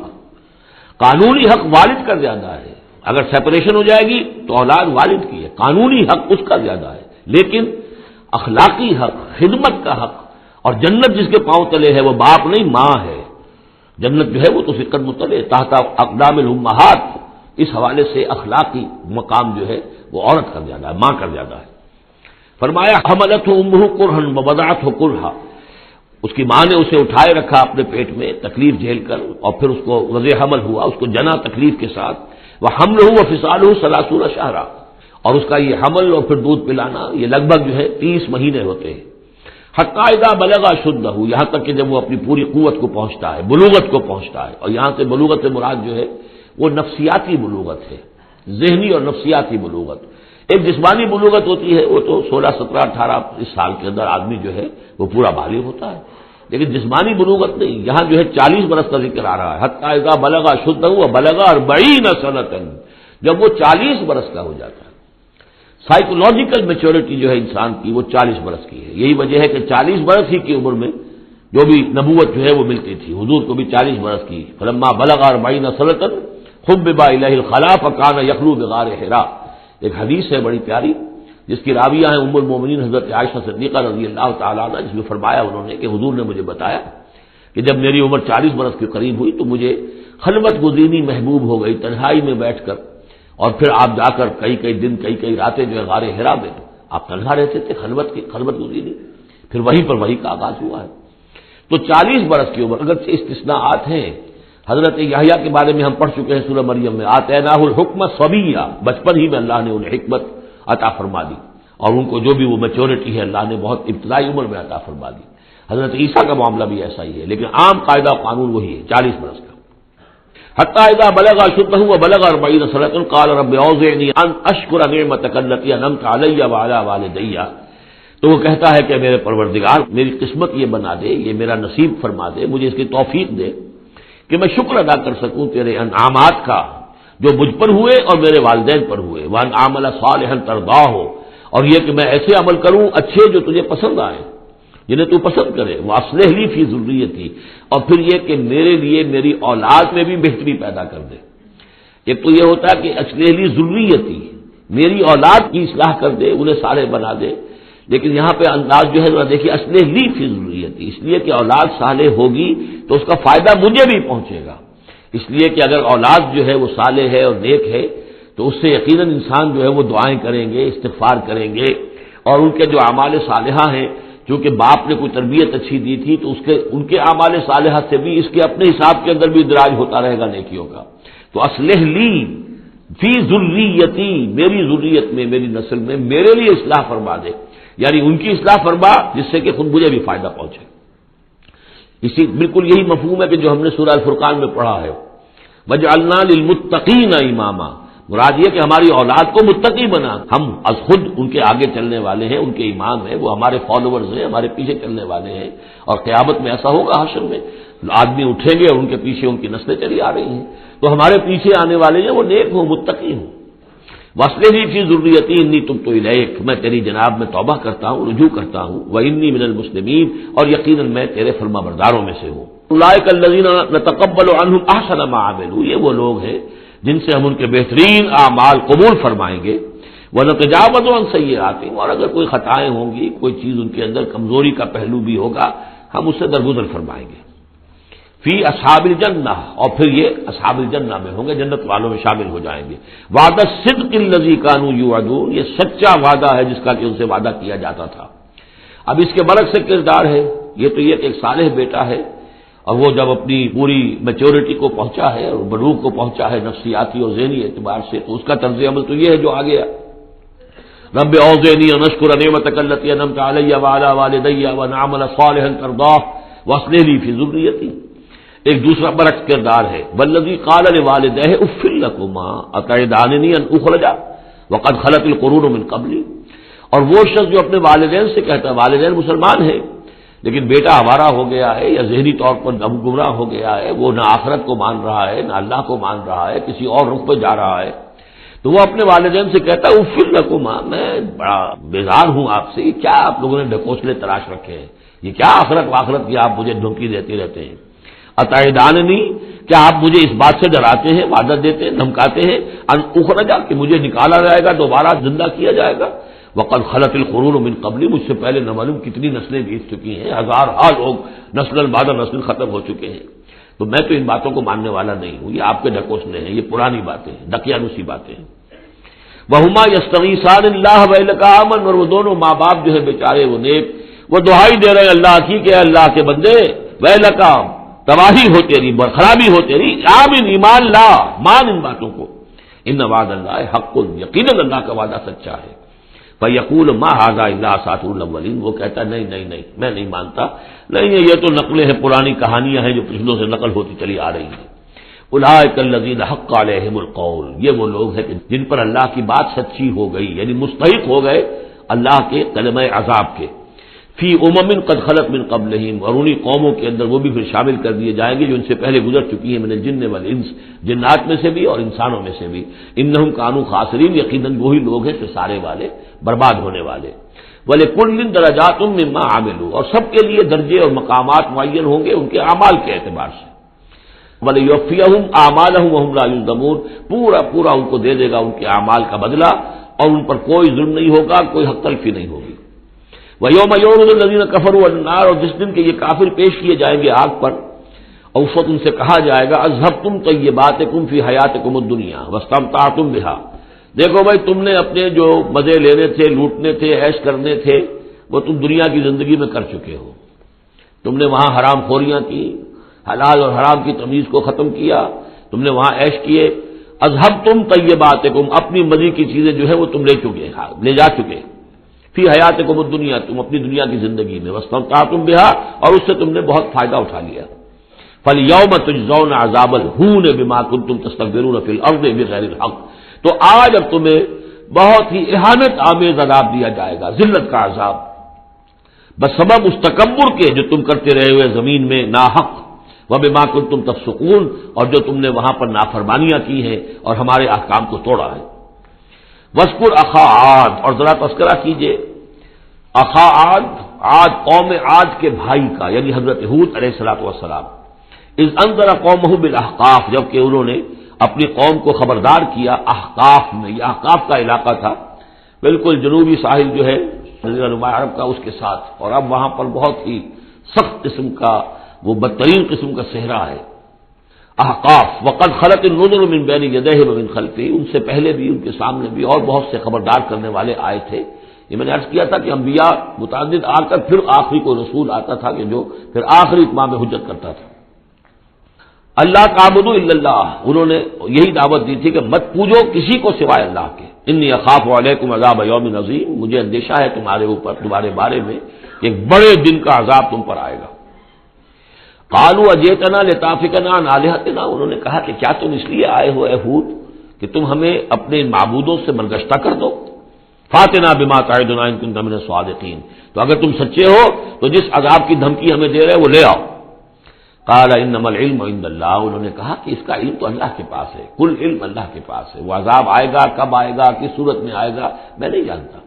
قانونی حق والد کا زیادہ ہے، اگر سیپریشن ہو جائے گی تو اولاد والد کی ہے، قانونی حق اس کا زیادہ ہے، لیکن اخلاقی حق، خدمت کا حق اور جنت جس کے پاؤں تلے ہے وہ باپ نہیں ماں ہے۔ جنت جو ہے وہ تو فکر متلے تحت اقدام الامہات، اس حوالے سے اخلاقی مقام جو ہے وہ عورت کا زیادہ ہے، ماں کا زیادہ ہے۔ فرمایا حملتہ امہ کرہا ووضعتہ کرہا، اس کی ماں نے اسے اٹھائے رکھا اپنے پیٹ میں تکلیف جھیل کر، اور پھر اس کو وضع حمل ہوا، اس کو جنا تکلیف کے ساتھ، وحملہ وفصالہ 30 شہرا، اور اس کا یہ حمل اور پھر دودھ پلانا یہ لگ بھگ جو ہے 30 مہینے ہوتے ہیں۔ حتی اذا بلغ اشدہ، یہاں تک کہ جب وہ اپنی پوری قوت کو پہنچتا ہے، بلوغت کو پہنچتا ہے، اور یہاں سے بلوغت سے مراد جو ہے وہ نفسیاتی بلوغت ہے، ذہنی اور نفسیاتی بلوغت۔ ایک جسمانی بلوغت ہوتی ہے، وہ تو 16 17 18 اس سال کے اندر آدمی جو ہے وہ پورا بالغ ہوتا ہے، لیکن جسمانی بلوغت نہیں، یہاں جو ہے 40 برس کا ذکر آ رہا ہے۔ حتی اذا بلغ اشدہ وبلغ 40 سنۃ، جب وہ 40 برس کا ہو جاتا ہے۔ سائیکولوجیکل میچورٹی جو ہے انسان کی وہ 40 برس کی ہے، یہی وجہ ہے کہ 40 برس ہی کی عمر میں جو بھی نبوت جو ہے وہ ملتی تھی، حضور کو بھی 40 برس کی۔ فلما بلغ 40 سنۃ حبب الیہ الخلاء فکان یخلو بغار حراء، ایک حدیث ہے بڑی پیاری جس کی راویہ ہیں ام المومنین حضرت عائشہ صدیقہ رضی اللہ تعالیٰ عنہ، جس میں فرمایا انہوں نے کہ حضور نے مجھے بتایا کہ جب میری عمر 40 برس کے قریب ہوئی تو مجھے خلوت گزینی محبوب ہو گئی، تنہائی میں بیٹھ کر، اور پھر آپ جا کر کئی دن کئی راتیں جو ہے غار حرا میں آپ تنہا رہتے تھے، خلوت گزینی، پھر وہیں پر وہی کا آغاز ہوا ہے۔ تو 40 برس کی عمر، اگرچہ استثناءات ہیں، حضرت یحییٰ کے بارے میں ہم پڑھ چکے ہیں سورہ مریم میں، آتیناہ الحکم صبیہ، بچپن ہی میں اللہ نے انہیں حکمت عطا فرما دی، اور ان کو جو بھی وہ میچورٹی ہے اللہ نے بہت ابتدائی عمر میں عطا فرما دی۔ حضرت عیسیٰ کا معاملہ بھی ایسا ہی ہے، لیکن عام قاعدہ قانون وہی ہے 40 برس کا۔ حتی اذا بلغ اشدہ وبلغ 40 سنة قال رب اوزعنی ان اشکر نعمتک التي انعمت علی وعلی والدی، تو وہ کہتا ہے کہ میرے پروردگار میری قسمت یہ بنا دے، یہ میرا نصیب فرما دے، مجھے اس کی توفیق دے کہ میں شکر ادا کر سکوں تیرے انعامات کا جو مجھ پر ہوئے اور میرے والدین پر ہوئے، وان اعمل صالحا ترضاہ، اور یہ کہ میں ایسے عمل کروں اچھے جو تجھے پسند آئے، جنہیں تو پسند کرے، واصلح لی فی ذریتی، اور پھر یہ کہ میرے لیے میری اولاد میں بھی بہتری پیدا کر دے۔ ایک تو یہ ہوتا ہے کہ اصلح لی ذریتی، میری اولاد کی اصلاح کر دے، انہیں صالح بنا دے، لیکن یہاں پہ انداز جو ہے ذرا دیکھیے، اصلح لی فی ذریتی، اس لیے کہ اولاد صالح ہوگی تو اس کا فائدہ مجھے بھی پہنچے گا، اس لیے کہ اگر اولاد جو ہے وہ صالح ہے اور نیک ہے تو اس سے یقیناً انسان جو ہے وہ دعائیں کریں گے، استغفار کریں گے، اور ان کے جو اعمال صالحہ ہیں، چونکہ باپ نے کوئی تربیت اچھی دی تھی تو ان کے اعمال صالحہ سے بھی اس کے اپنے حساب کے اندر بھی اندراج ہوتا رہے گا نیکیوں کا۔ تو اصلح لی فی ذریتی، میری ذریت میں، میری نسل میں میرے لیے اصلاح فرما دے، یعنی ان کی اصلاح فرما جس سے کہ خود مجھے بھی فائدہ پہنچے۔ اسی بالکل یہی مفہوم ہے کہ جو ہم نے سورہ الفرقان میں پڑھا ہے، وجعلنا للمتقین اماما، مراد یہ کہ ہماری اولاد کو متقی بنا، ہم از خود ان کے آگے چلنے والے ہیں، ان کے امام ہیں، وہ ہمارے فالوورز ہیں، ہمارے پیچھے چلنے والے ہیں، اور قیامت میں ایسا ہوگا حشر میں آدمی اٹھیں گے اور ان کے پیچھے ان کی نسلیں چلی آ رہی ہیں، تو ہمارے پیچھے آنے والے ہیں وہ نیک ہوں، متقی ہوں۔ واصلح لی فی ذریتی انی تبت الیک، میں تیری جناب میں توبہ کرتا ہوں، رجوع کرتا ہوں، وانی من المسلمین، اور یقیناً میں تیرے فرما برداروں میں سے ہوں۔ اولئک الذین نتقبل عنہم احسن ما عملوا، یہ وہ لوگ ہیں جن سے ہم ان کے بہترین اعمال قبول فرمائیں گے، ونتجاوز عن سیئاتہم، اور اگر کوئی خطائیں ہوں گی، کوئی چیز ان کے اندر کمزوری کا پہلو بھی ہوگا، ہم اس سے درگزر فرمائیں گے۔ فی اصحاب الجنہ، اور پھر یہ اصحاب الجنہ میں ہوں گے، جنت والوں میں شامل ہو جائیں گے۔ وعد الصدق الذی کانوا یوعدون، یہ سچا وعدہ ہے جس کا کہ ان سے وعدہ کیا جاتا تھا۔ اب اس کے برعکس سے کردار ہے، یہ تو یہ کہ ایک صالح بیٹا ہے، اور وہ جب اپنی پوری میچورٹی کو پہنچا ہے اور بلوغ کو پہنچا ہے نفسیاتی اور ذہنی اعتبار سے، تو اس کا طرز عمل تو یہ ہے جو آگے رب اوزعنی ان اشکر نعمتک التی انعمت علی وعلی والدی وان اعمل صالحا ترضاہ واصلح لی فی ذریتی۔ ایک دوسرا برعکس کردار ہے، والذی قال لوالدیہ اف لکما اتعداننی ان اخرج وقد خلت القرون من قبلی، اور وہ شخص جو اپنے والدین سے کہتا ہے، والدین مسلمان ہیں لیکن بیٹا آوارہ ہو گیا ہے یا ذہنی طور پر گمراہ ہو گیا ہے، وہ نہ آخرت کو مان رہا ہے نہ اللہ کو مان رہا ہے، کسی اور رخ پہ جا رہا ہے، تو وہ اپنے والدین سے کہتا ہے اف لکما، میں بڑا بیزار ہوں آپ سے، یہ کیا آپ لوگوں نے ڈھکوسلے تراش رکھے ہیں، یہ کیا آخرت واخرت کی آپ مجھے دھمکی دیتے رہتے ہیں۔ اتعداننی، کیا آپ مجھے اس بات سے ڈراتے ہیں، وعدہ دیتے ہیں، دھمکاتے ہیں، ان اخرجا، کہ مجھے نکالا جائے گا، دوبارہ زندہ کیا جائے گا، وقد خلت القرون من قبلی، مجھ سے پہلے نہ معلوم کتنی نسلیں بیت چکی ہیں، ہزارہا لوگ نسل بعد نسل ختم ہو چکے ہیں، تو میں تو ان باتوں کو ماننے والا نہیں ہوں، یہ آپ کے ڈھکوسلے ہیں، یہ پرانی باتیں ہیں، دقیانوسی باتیں ہیں۔ وہما یستغیثان اللہ ویلک آمن، اور وہ دونوں ماں باپ جو ہے بیچارے وہ نیک، وہ دعائی دے رہے ہیں اللہ کی کہ اللہ کے بندے، ویلک، تباہی ہو تیری، خرابی ہو تیری، آمن، ایمان لا، مان ان باتوں کو، ان وعد اللہ حق، یقیناً اللہ کا وعدہ سچا ہے۔ فیقول ما ھذا الا اساطیر الاولین، وہ کہتا ہے نہیں نہیں نہیں، میں نہیں مانتا، نہیں یہ تو نقلیں ہیں، پرانی کہانیاں ہیں جو پچھلوں سے نقل ہوتی چلی آ رہی ہیں۔ اولئک الذین حق علیہم القول، یہ وہ لوگ ہیں جن پر اللہ کی بات سچی ہو گئی، یعنی مستحق ہو گئے اللہ کے کلمہ عذاب کے، فی امم قد خلت من قبلہم، اور انہی قوموں کے اندر وہ بھی پھر شامل کر دیے جائیں گے جو ان سے پہلے گزر چکی ہیں، من الجن والانس، جنات میں سے بھی اور انسانوں میں سے بھی، انہم کانوا خاسرین، یقیناً وہی لوگ ہیں سارے والے برباد ہونے والے۔ وَلِكُلٍّ دَرَجَاتٌ مِّمَّا عَمِلُوا، اور سب کے لیے درجے اور مقامات معین ہوں گے ان کے اعمال کے اعتبار سے۔ وَلِيُوَفِّيَهُمْ أَعْمَالَهُمْ وَهُمْ لَا يُظْلَمُونَ، پورا پورا ان کو دے دے گا ان کے اعمال کا بدلہ، اور ان پر کوئی ظلم نہیں ہوگا، کوئی حق تلفی نہیں ہوگی۔ وَيَوْمَ يُعْرَضُ الَّذِينَ كَفَرُوا عَلَى النَّارِ، اور جس دن کے یہ کافر پیش کیے جائیں گے آگ پر، اور اس وقت ان سے کہا جائے گا اذهبتم طیباتکم فی حیاتکم الدنیا واستمتعتم بها، دیکھو بھائی تم نے اپنے جو مزے لینے تھے، لوٹنے تھے، عیش کرنے تھے، وہ تم دنیا کی زندگی میں کر چکے ہو، تم نے وہاں حرام خوریاں کی، حلال اور حرام کی تمیز کو ختم کیا، تم نے وہاں عیش کیے، اذهبتم طیباتکم، اپنی مزے کی چیزیں جو ہے وہ تم لے چکے، لے جا چکے، فی حیاتکم الدنیا، تم اپنی دنیا کی زندگی میں، واستمتعتم بہا، اور اس سے تم نے بہت فائدہ اٹھا لیا. فالیوم تجزون عذاب الہون بما کنتم تستکبرون فی الارض بغیر الحق، تو آج اب تمہیں بہت ہی اہانت آمیز عذاب دیا جائے گا، ذلت کا عذاب، بس سبب اس تکبر کے جو تم کرتے رہے ہوئے زمین میں ناحق، وبما کنتم تفسقون، اور جو تم نے وہاں پر نافرمانیاں کی ہیں اور ہمارے احکام کو توڑا ہے. وذکر اخا عاد، اور ذرا تذکرہ کیجئے اخا عاد، عاد قوم عاد کے بھائی کا، یعنی حضرت ہود علیہ الصلوۃ والسلام. اذ انذر قومه بالاحقاف، جبکہ انہوں نے اپنی قوم کو خبردار کیا احقاف میں. یہ احقاف کا علاقہ تھا بالکل جنوبی ساحل جو ہے جزیرہ نما عرب کا، اس کے ساتھ، اور اب وہاں پر بہت ہی سخت قسم کا، وہ بدترین قسم کا صحرا ہے احقاف. وقد خلت النذر من بین یدیہ ومن خلفہ، ان سے پہلے بھی، ان کے سامنے بھی اور بہت سے خبردار کرنے والے آئے تھے. یہ میں نے عرض کیا تھا کہ انبیاء متعدد آ کر پھر آخری کو رسول آتا تھا کہ جو پھر آخری اتمام حجت کرتا تھا. اللہ تعبدوا الا اللہ، انہوں نے یہی دعوت دی تھی کہ مت پوجو کسی کو سوائے اللہ کے. انی اخاف علیکم عذاب یوم عظیم، مجھے اندیشہ ہے تمہارے اوپر، تمہارے بارے میں کہ ایک بڑے دن کا عذاب تم پر آئے گا. قالوا اجئتنا لتافکنا عن آلہتنا، انہوں نے کہا کہ کیا تم اس لیے آئے ہو اے ہود کہ تم ہمیں اپنے معبودوں سے برگشتہ کر دو. فاتنا بما تعدنا ان کنت من الصادقین، تو اگر تم سچے ہو تو جس عذاب کی دھمکی ہمیں دے رہے وہ لے آؤ. قال انما العلم عند اللہ، انہوں نے کہا کہ اس کا علم تو اللہ کے پاس ہے، کل علم اللہ کے پاس ہے. وہ عذاب آئے گا، کب آئے گا، کس صورت میں آئے گا، میں نہیں جانتا،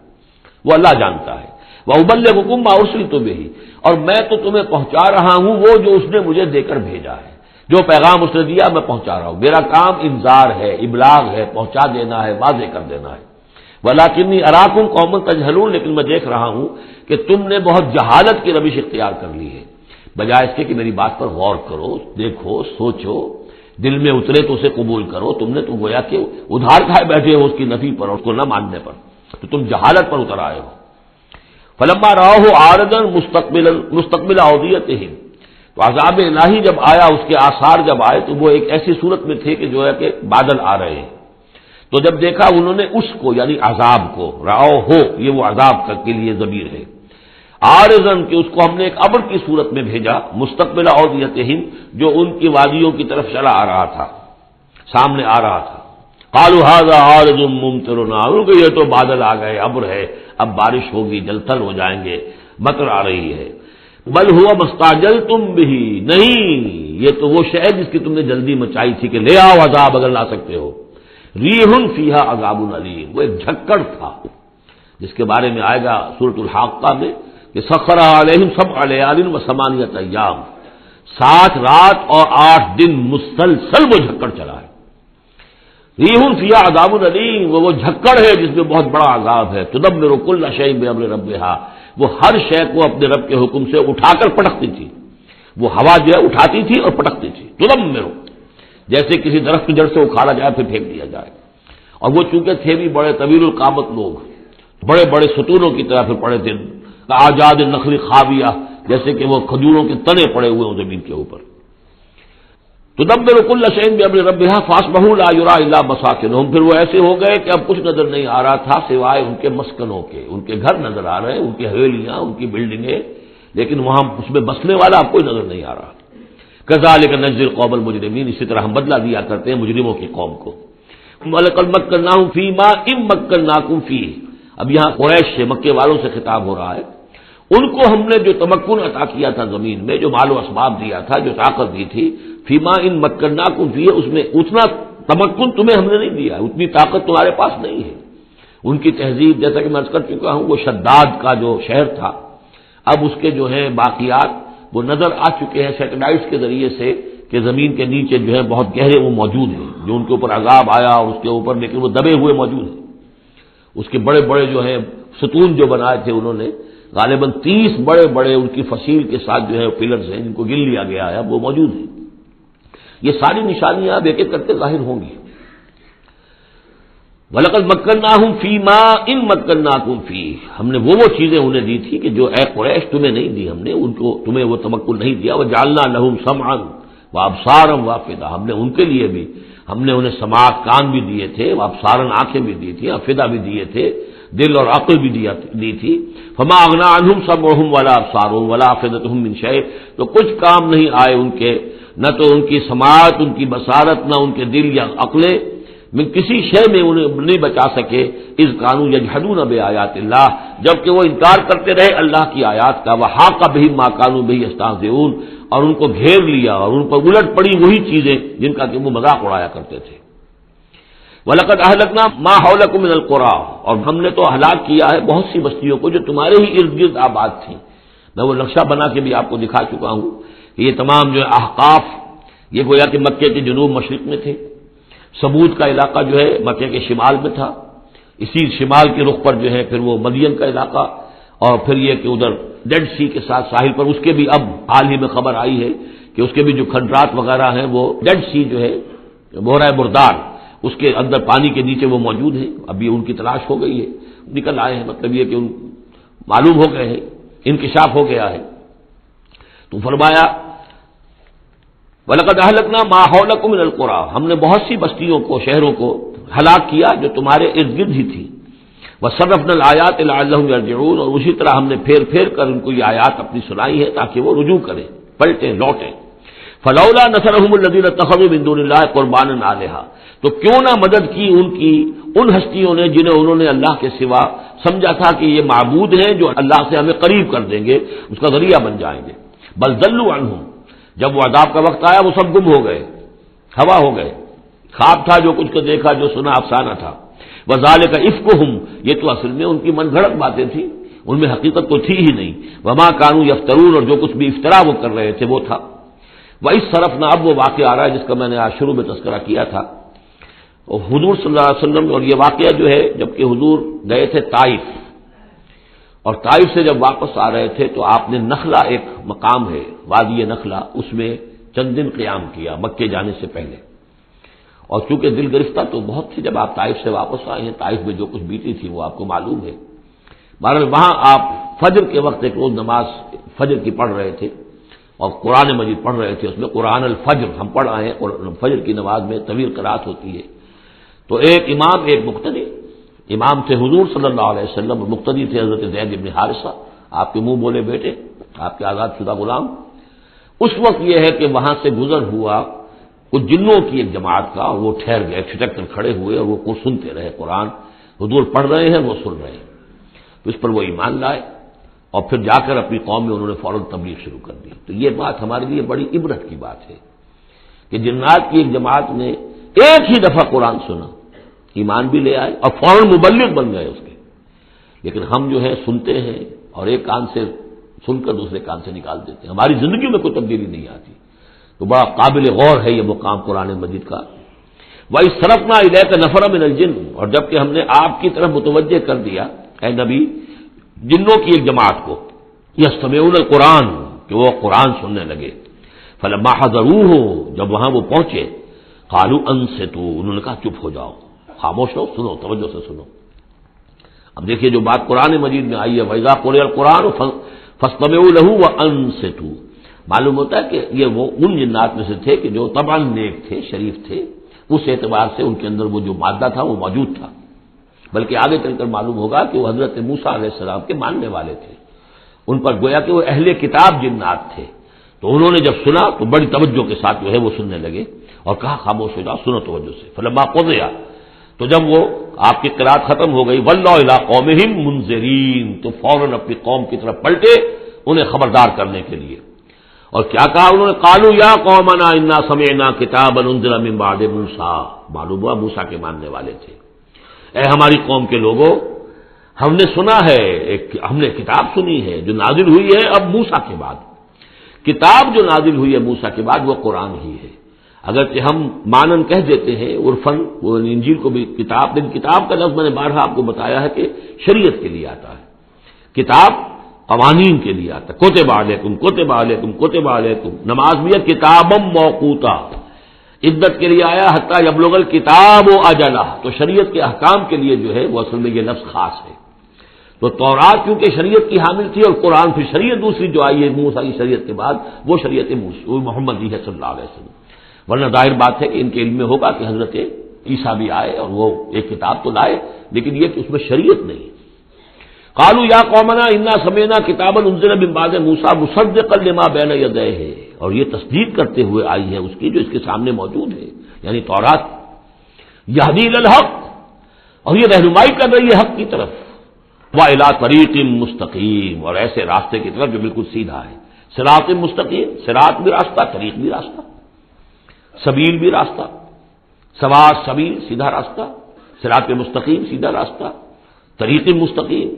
وہ اللہ جانتا ہے. وَأُبَلِّغُكُم مَّا أُرْسِلْتُ بِهِ، اور میں تو تمہیں پہنچا رہا ہوں وہ جو اس نے مجھے دے کر بھیجا ہے، جو پیغام اس نے دیا میں پہنچا رہا ہوں. میرا کام انذار ہے، ابلاغ ہے، پہنچا دینا ہے، واضح کر دینا ہے. وَلَٰكِنِّي أَرَاكُمْ قَوْمًا تَجْهَلُونَ، لیکن میں دیکھ رہا ہوں کہ تم نے بہت جہالت کی روش اختیار کر لی ہے، بجائے اس کے کہ میری بات پر غور کرو، دیکھو، سوچو، دل میں اترے تو اسے قبول کرو. تم نے تو گویا کہ ادھار کھائے بیٹھے ہو اس کی نفی پر اور اس کو نہ ماننے پر، تو تم جہالت پر اتر آئے ہو. فلما رآہ عارضا مستقبل اودیتہم، تو عذاب الہی جب آیا، اس کے آثار جب آئے تو وہ ایک ایسی صورت میں تھے کہ جو ہے کہ بادل آ رہے ہیں. تو جب دیکھا انہوں نے اس کو، یعنی عذاب کو، رآہ ہو، یہ وہ عذاب کے لیے ضمیر ہے، عارضا کہ اس کو ہم نے ایک ابر کی صورت میں بھیجا، مستقبل اودیتہم، جو ان کی وادیوں کی طرف چلا آ رہا تھا، سامنے آ رہا تھا. قالوا هذا عارض ممطرنا، یہ تو بادل آ گئے، ابر ہے، اب بارش ہوگی، جلتھل ہو جائیں گے، مطر آ رہی ہے. بل هو ما استعجلتم به، نہیں، یہ تو وہ شے جس کی تم نے جلدی مچائی تھی کہ لے آؤ عذاب اگر لا سکتے ہو. ریح فیہا عذاب علیم، وہ ایک جھکڑ تھا جس کے بارے میں آئے گا سورۃ الحاقہ میں کہ سخر علیہم سبع لیال و ثمانیۃ ایام، 7 رات اور 8 دن مسلسل وہ جھکڑ چلا ہے. ریح فیہا عذاب علیم، وہ جھکڑ ہے جس میں بہت بڑا عذاب ہے. تدمر کل شیء بامر ربھا، وہ ہر شے کو اپنے رب کے حکم سے اٹھا کر پٹکتی تھی. وہ ہوا جو ہے اٹھاتی تھی اور پٹکتی تھی. تدمر، جیسے کسی درخت کی جڑ سے اکھاڑا جائے پھر پھینک دیا جائے. اور وہ چونکہ تھے بھی بڑے طویل القامت لوگ، بڑے بڑے ستونوں کی طرح پھر پڑے تھے، آجاد النخل خاویہ، جیسے کہ وہ کھجوروں کے تنے پڑے ہوئے ہیں زمین کے اوپر. تدبر کل شیء بامر ربھا فاصبحوا لا یری الا مساکنہم، پھر وہ ایسے ہو گئے کہ اب کچھ نظر نہیں آ رہا تھا سوائے ان کے مسکنوں کے. ان کے گھر نظر آ رہے ہیں، ان کی حویلیاں، ان کی بلڈنگیں، لیکن وہاں اس میں بسنے والا اب کوئی نظر نہیں آ رہا. کذالک نجزی القوم المجرمین، اسی طرح ہم بدلہ دیا کرتے ہیں مجرموں کی قوم کو. وَلَقَدْ مَكَّنَّاهُمْ فِي مَاءٍ مَّكَّنَّاكُمْ فِيهِ، اب یہاں قریش سے، مکے والوں سے خطاب ہو رہا ہے. ان کو ہم نے جو تمکن عطا کیا تھا زمین میں، جو مال و اسباب دیا تھا، جو طاقت دی تھی، فی ماء مکّناکم فیہ، اس میں اتنا تمکن تمہیں ہم نے نہیں دیا، اتنی طاقت تمہارے پاس نہیں ہے. ان کی تہذیب، جیسا کہ میں عرض کر چکا ہوں، وہ شداد کا جو شہر تھا، اب اس کے جو ہے باقیات وہ نظر آ چکے ہیں سیٹلائٹس کے ذریعے سے کہ زمین کے نیچے جو ہے بہت گہرے وہ موجود ہیں، جو ان کے اوپر عذاب آیا اور اس کے اوپر، لیکن وہ دبے ہوئے موجود ہیں. اس کے بڑے بڑے جو ہے ستون جو بنائے تھے انہوں نے، غالباً 30 بڑے بڑے ان کی فصیل کے ساتھ جو ہے پلرز ہیں جن کو گن لیا گیا ہے، اب وہ موجود ہیں. یہ ساری نشانیاں اب ایک ایک کر کے ظاہر ہوں گی. وَلَقَدْ مَكَّنَّاهُمْ فِي مَاءٍ مَّكَّنَّاكُمْ فِيهِ، ہم نے وہ چیزیں انہیں دی تھی کہ جو اے قریش تمہیں نہیں دی، ہم نے ان کو، تمہیں وہ تمکن نہیں دیا. وَجَعَلْنَا لَهُمْ سَمْعًا وَأَبْصَارًا وَأَفْئِدَةً، ہم نے ان کے لیے بھی، ہم نے انہیں سماعت کان بھی دیے تھے، وابصارن آنکھیں بھی دی تھی، افئدہ بھی دیے تھے، دل اور عقل بھی دی تھی. فما اغنا عنہم سمعہم ولا ابصارہم ولا افئدتہم من شیء، تو کچھ کام نہیں آئے ان کے، نہ تو ان کی سماعت، ان کی بصارت، نہ ان کے دل یا عقلیں من کسی شے میں انہیں نہیں بچا سکے. اذ کانوا یجحدون بآیات اللہ، جبکہ وہ انکار کرتے رہے اللہ کی آیات کا. وحاق بہم ما کانوا بہ یستہزئون، اور ان کو گھیر لیا اور ان پر الٹ پڑی وہی چیزیں جن کا کہ وہ مذاق اڑایا کرتے تھے. وَلَقَدْ أَهْلَكْنَا مَا حَوْلَكُم مِّنَ الْقُرَىٰ، اور ہم نے تو ہلاک کیا ہے بہت سی بستیوں کو جو تمہارے ہی ارد گرد آباد تھیں. میں وہ نقشہ بنا کے بھی آپ کو دکھا چکا ہوں کہ یہ تمام جو احقاف یہ گویا کہ مکے کے جنوب مشرق میں تھے. سمود کا علاقہ جو ہے مکے کے شمال میں تھا. اسی شمال کے رخ پر جو ہے پھر وہ مدین کا علاقہ، اور پھر یہ کہ ادھر ڈیڈ سی کے ساتھ ساحل پر، اس کے بھی اب حال ہی میں خبر آئی ہے کہ اس کے بھی جو کھنڈرات وغیرہ ہیں وہ ڈیڈ سی جو ہے بحیرہ مردار، اس کے اندر پانی کے نیچے وہ موجود ہیں. ابھی ان کی تلاش ہو گئی ہے، نکل آئے ہیں، مطلب یہ کہ ان معلوم ہو گئے ہیں، انکشاف ہو گیا ہے. تو فرمایا وَلَقَدْ أَهْلَكْنَا مَا حَوْلَكُم مِّنَ الْقُرَىٰ، ہم نے بہت سی بستیوں کو، شہروں کو ہلاک کیا جو تمہارے ارد گرد ہی تھی. وَصَرَّفْنَا الْآيَاتِ لَعَلَّهُمْ يَرْجِعُونَ، اور اسی طرح ہم نے پھیر پھیر کر ان کو یہ آیات اپنی سنائی ہے تاکہ وہ رجوع کریں، پلٹیں، لوٹیں. فَلَوْلَا نَصَرَهُمُ الَّذِينَ اتَّخَذُوا مِن دُونِ اللَّهِ قُرْبَانًا آلِهَةً، تو کیوں نہ مدد کی ان ہستیوں نے جنہیں انہوں نے اللہ کے سوا سمجھا تھا کہ یہ معبود ہیں جو اللہ سے ہمیں قریب کر دیں گے، اس کا ذریعہ بن جائیں گے. بل ضلوا عنہم، جب وہ عذاب کا وقت آیا وہ سب گم ہو گئے، ہوا ہو گئے، خواب تھا جو کچھ کو دیکھا، جو سنا افسانہ تھا. وذالک افکہم، یہ تو اصل میں ان کی من گھڑت باتیں تھیں، ان میں حقیقت تو تھی ہی نہیں. وما کانوا یفترون، اور جو کچھ بھی افطرا وہ کر رہے تھے وہ تھا. وَإِذْ صَرَفْنَا، اب وہ واقعہ آ رہا ہے جس کا میں نے آج شروع میں تذکرہ کیا تھا. اور حضور صلی اللہ علیہ وسلم، اور یہ واقعہ جو ہے جبکہ حضور گئے تھے طائف، اور طائف سے جب واپس آ رہے تھے تو آپ نے نخلا، ایک مقام ہے وادی نخلا، اس میں چند دن قیام کیا مکے جانے سے پہلے. اور چونکہ دل گرفتہ تو بہت تھی جب آپ طائف سے واپس آئے ہیں، طائف میں جو کچھ بیتی تھی وہ آپ کو معلوم ہے. بہرحال وہاں آپ فجر کے وقت ایک روز نماز فجر کی پڑھ رہے تھے اور قرآن مجید پڑھ رہے تھے. اس میں قرآن الفجر ہم پڑھ آئے ہیں، اور فجر کی نماز میں طویل قرات ہوتی ہے. تو ایک امام، ایک مقتدی. امام تھے حضور صلی اللہ علیہ وسلم، اور مقتدی تھے حضرت زید بن حارثہ، آپ کے منہ بولے بیٹے، آپ کے آزاد شدہ غلام. اس وقت یہ ہے کہ وہاں سے گزر ہوا کچھ جنوں کی ایک جماعت کا، وہ ٹھہر گئے، چھٹک کر کھڑے ہوئے، اور وہ سنتے رہے. قرآن حضور پڑھ رہے ہیں، وہ سن رہے ہیں. تو اس پر وہ ایمان لائے، اور پھر جا کر اپنی قوم میں انہوں نے فوراً تبلیغ شروع کر دی. تو یہ بات ہمارے لیے بڑی عبرت کی بات ہے کہ جنات کی ایک جماعت نے ایک ہی دفعہ قرآن سنا، ایمان بھی لے آئے، اور فوراً مبلغ بن گئے اس کے. لیکن ہم جو ہے سنتے ہیں اور ایک کان سے سن کر دوسرے کان سے نکال دیتے ہیں، ہماری زندگی میں کوئی تبدیلی نہیں آتی. تو بڑا قابل غور ہے یہ مقام قرآن مجید کا. وَإِذْ صَرَفْنَا إِلَيْكَ نَفَرًا مِنَ الْجِنِّ، اور جب کہ ہم نے آپ کی طرف متوجہ کر دیا اے نبی جنوں کی ایک جماعت کو، یستمعون القرآن، کہ وہ قرآن سننے لگے. فلما حضروہ، جب وہاں وہ پہنچے، قالوا انصتوا، انہوں نے کہا چپ ہو جاؤ، خاموش ہو، سنو، توجہ سے سنو. اب دیکھیے جو بات قرآن مجید میں آئی ہے، وَإِذَا قُرِئَ الْقُرْآنُ فَاسْتَمِعُوا لَهُ وَأَنصِتُوا، معلوم ہوتا ہے کہ یہ وہ ان جنات میں سے تھے کہ جو طبعاً نیک تھے، شریف تھے، اس اعتبار سے ان کے اندر وہ جو مادہ تھا وہ موجود تھا. بلکہ آگے چل کر معلوم ہوگا کہ وہ حضرت موسیٰ علیہ السلام کے ماننے والے تھے. ان پر گویا کہ وہ اہل کتاب جنات تھے. تو انہوں نے جب سنا تو بڑی توجہ کے ساتھ جو ہے وہ سننے لگے، اور کہا خاموش ہو جاؤ، سنو توجہ سے. فلما قضی، تو جب وہ آپ کی قرات ختم ہو گئی، وَلَّوْا إِلَىٰ قَوْمِهِمْ مُنذِرِينَ، تو فوراً اپنی قوم کی طرف پلٹے انہیں خبردار کرنے کے لیے. اور کیا کہا انہوں نے؟ قالوا یا قومنا انا سمعنا کتابا انزل من بعد موسیٰ، معلوم ہوا موسیٰ کے ماننے والے تھے. اے ہماری قوم کے لوگوں، ہم نے سنا ہے، ہم نے کتاب سنی ہے جو نازل ہوئی ہے اب موسیٰ کے بعد. کتاب جو نازل ہوئی ہے موسیٰ کے بعد وہ قرآن ہی ہے. اگرچہ ہم مانن کہہ دیتے ہیں عرفاً، وہ انجیل کو بھی کتاب، لیکن کتاب کا لفظ میں نے بارہا آپ کو بتایا ہے کہ شریعت کے لیے آتا ہے. کتاب قوانین کے لیے آتا ہے. کتب علیکم کتب علیکم کتب علیکم، نماز بھی ہے کتابا موقوتا، عدت کے لیے آیا حتیٰ یبلغ الکتاب اجلہ. تو شریعت کے احکام کے لیے جو ہے وہ اصل میں یہ لفظ خاص ہے. تو تورات کیونکہ شریعت کی حامل تھی، اور قرآن پھر شریعت دوسری جو آئی ہے موسیٰ کی شریعت کے بعد، وہ شریعت محمد ہے صلی اللہ علیہ وسلم. ورنہ ظاہر بات ہے کہ ان کے علم میں ہوگا کہ حضرت عیسیٰ بھی آئے اور وہ ایک کتاب تو لائے، لیکن یہ کہ اس میں شریعت نہیں. قالوا یا قومنا انا سمعنا کتابا انزل من بعد موسیٰ مصدقا لما بین یدیہ، اور یہ تصدیق کرتے ہوئے آئی ہے اس کی جو اس کے سامنے موجود ہے، یعنی تورات، یہدی الی الحق، اور یہ رہنمائی کر رہی ہے حق کی طرف، وإلی طریق مستقیم، اور ایسے راستے کی طرف جو بالکل سیدھا ہے، صراط مستقیم، صراط بھی راستہ، طریق بھی راستہ، سبیل بھی راستہ، سوا سبیل سیدھا راستہ، صراط مستقیم سیدھا راستہ، طریق مستقیم۔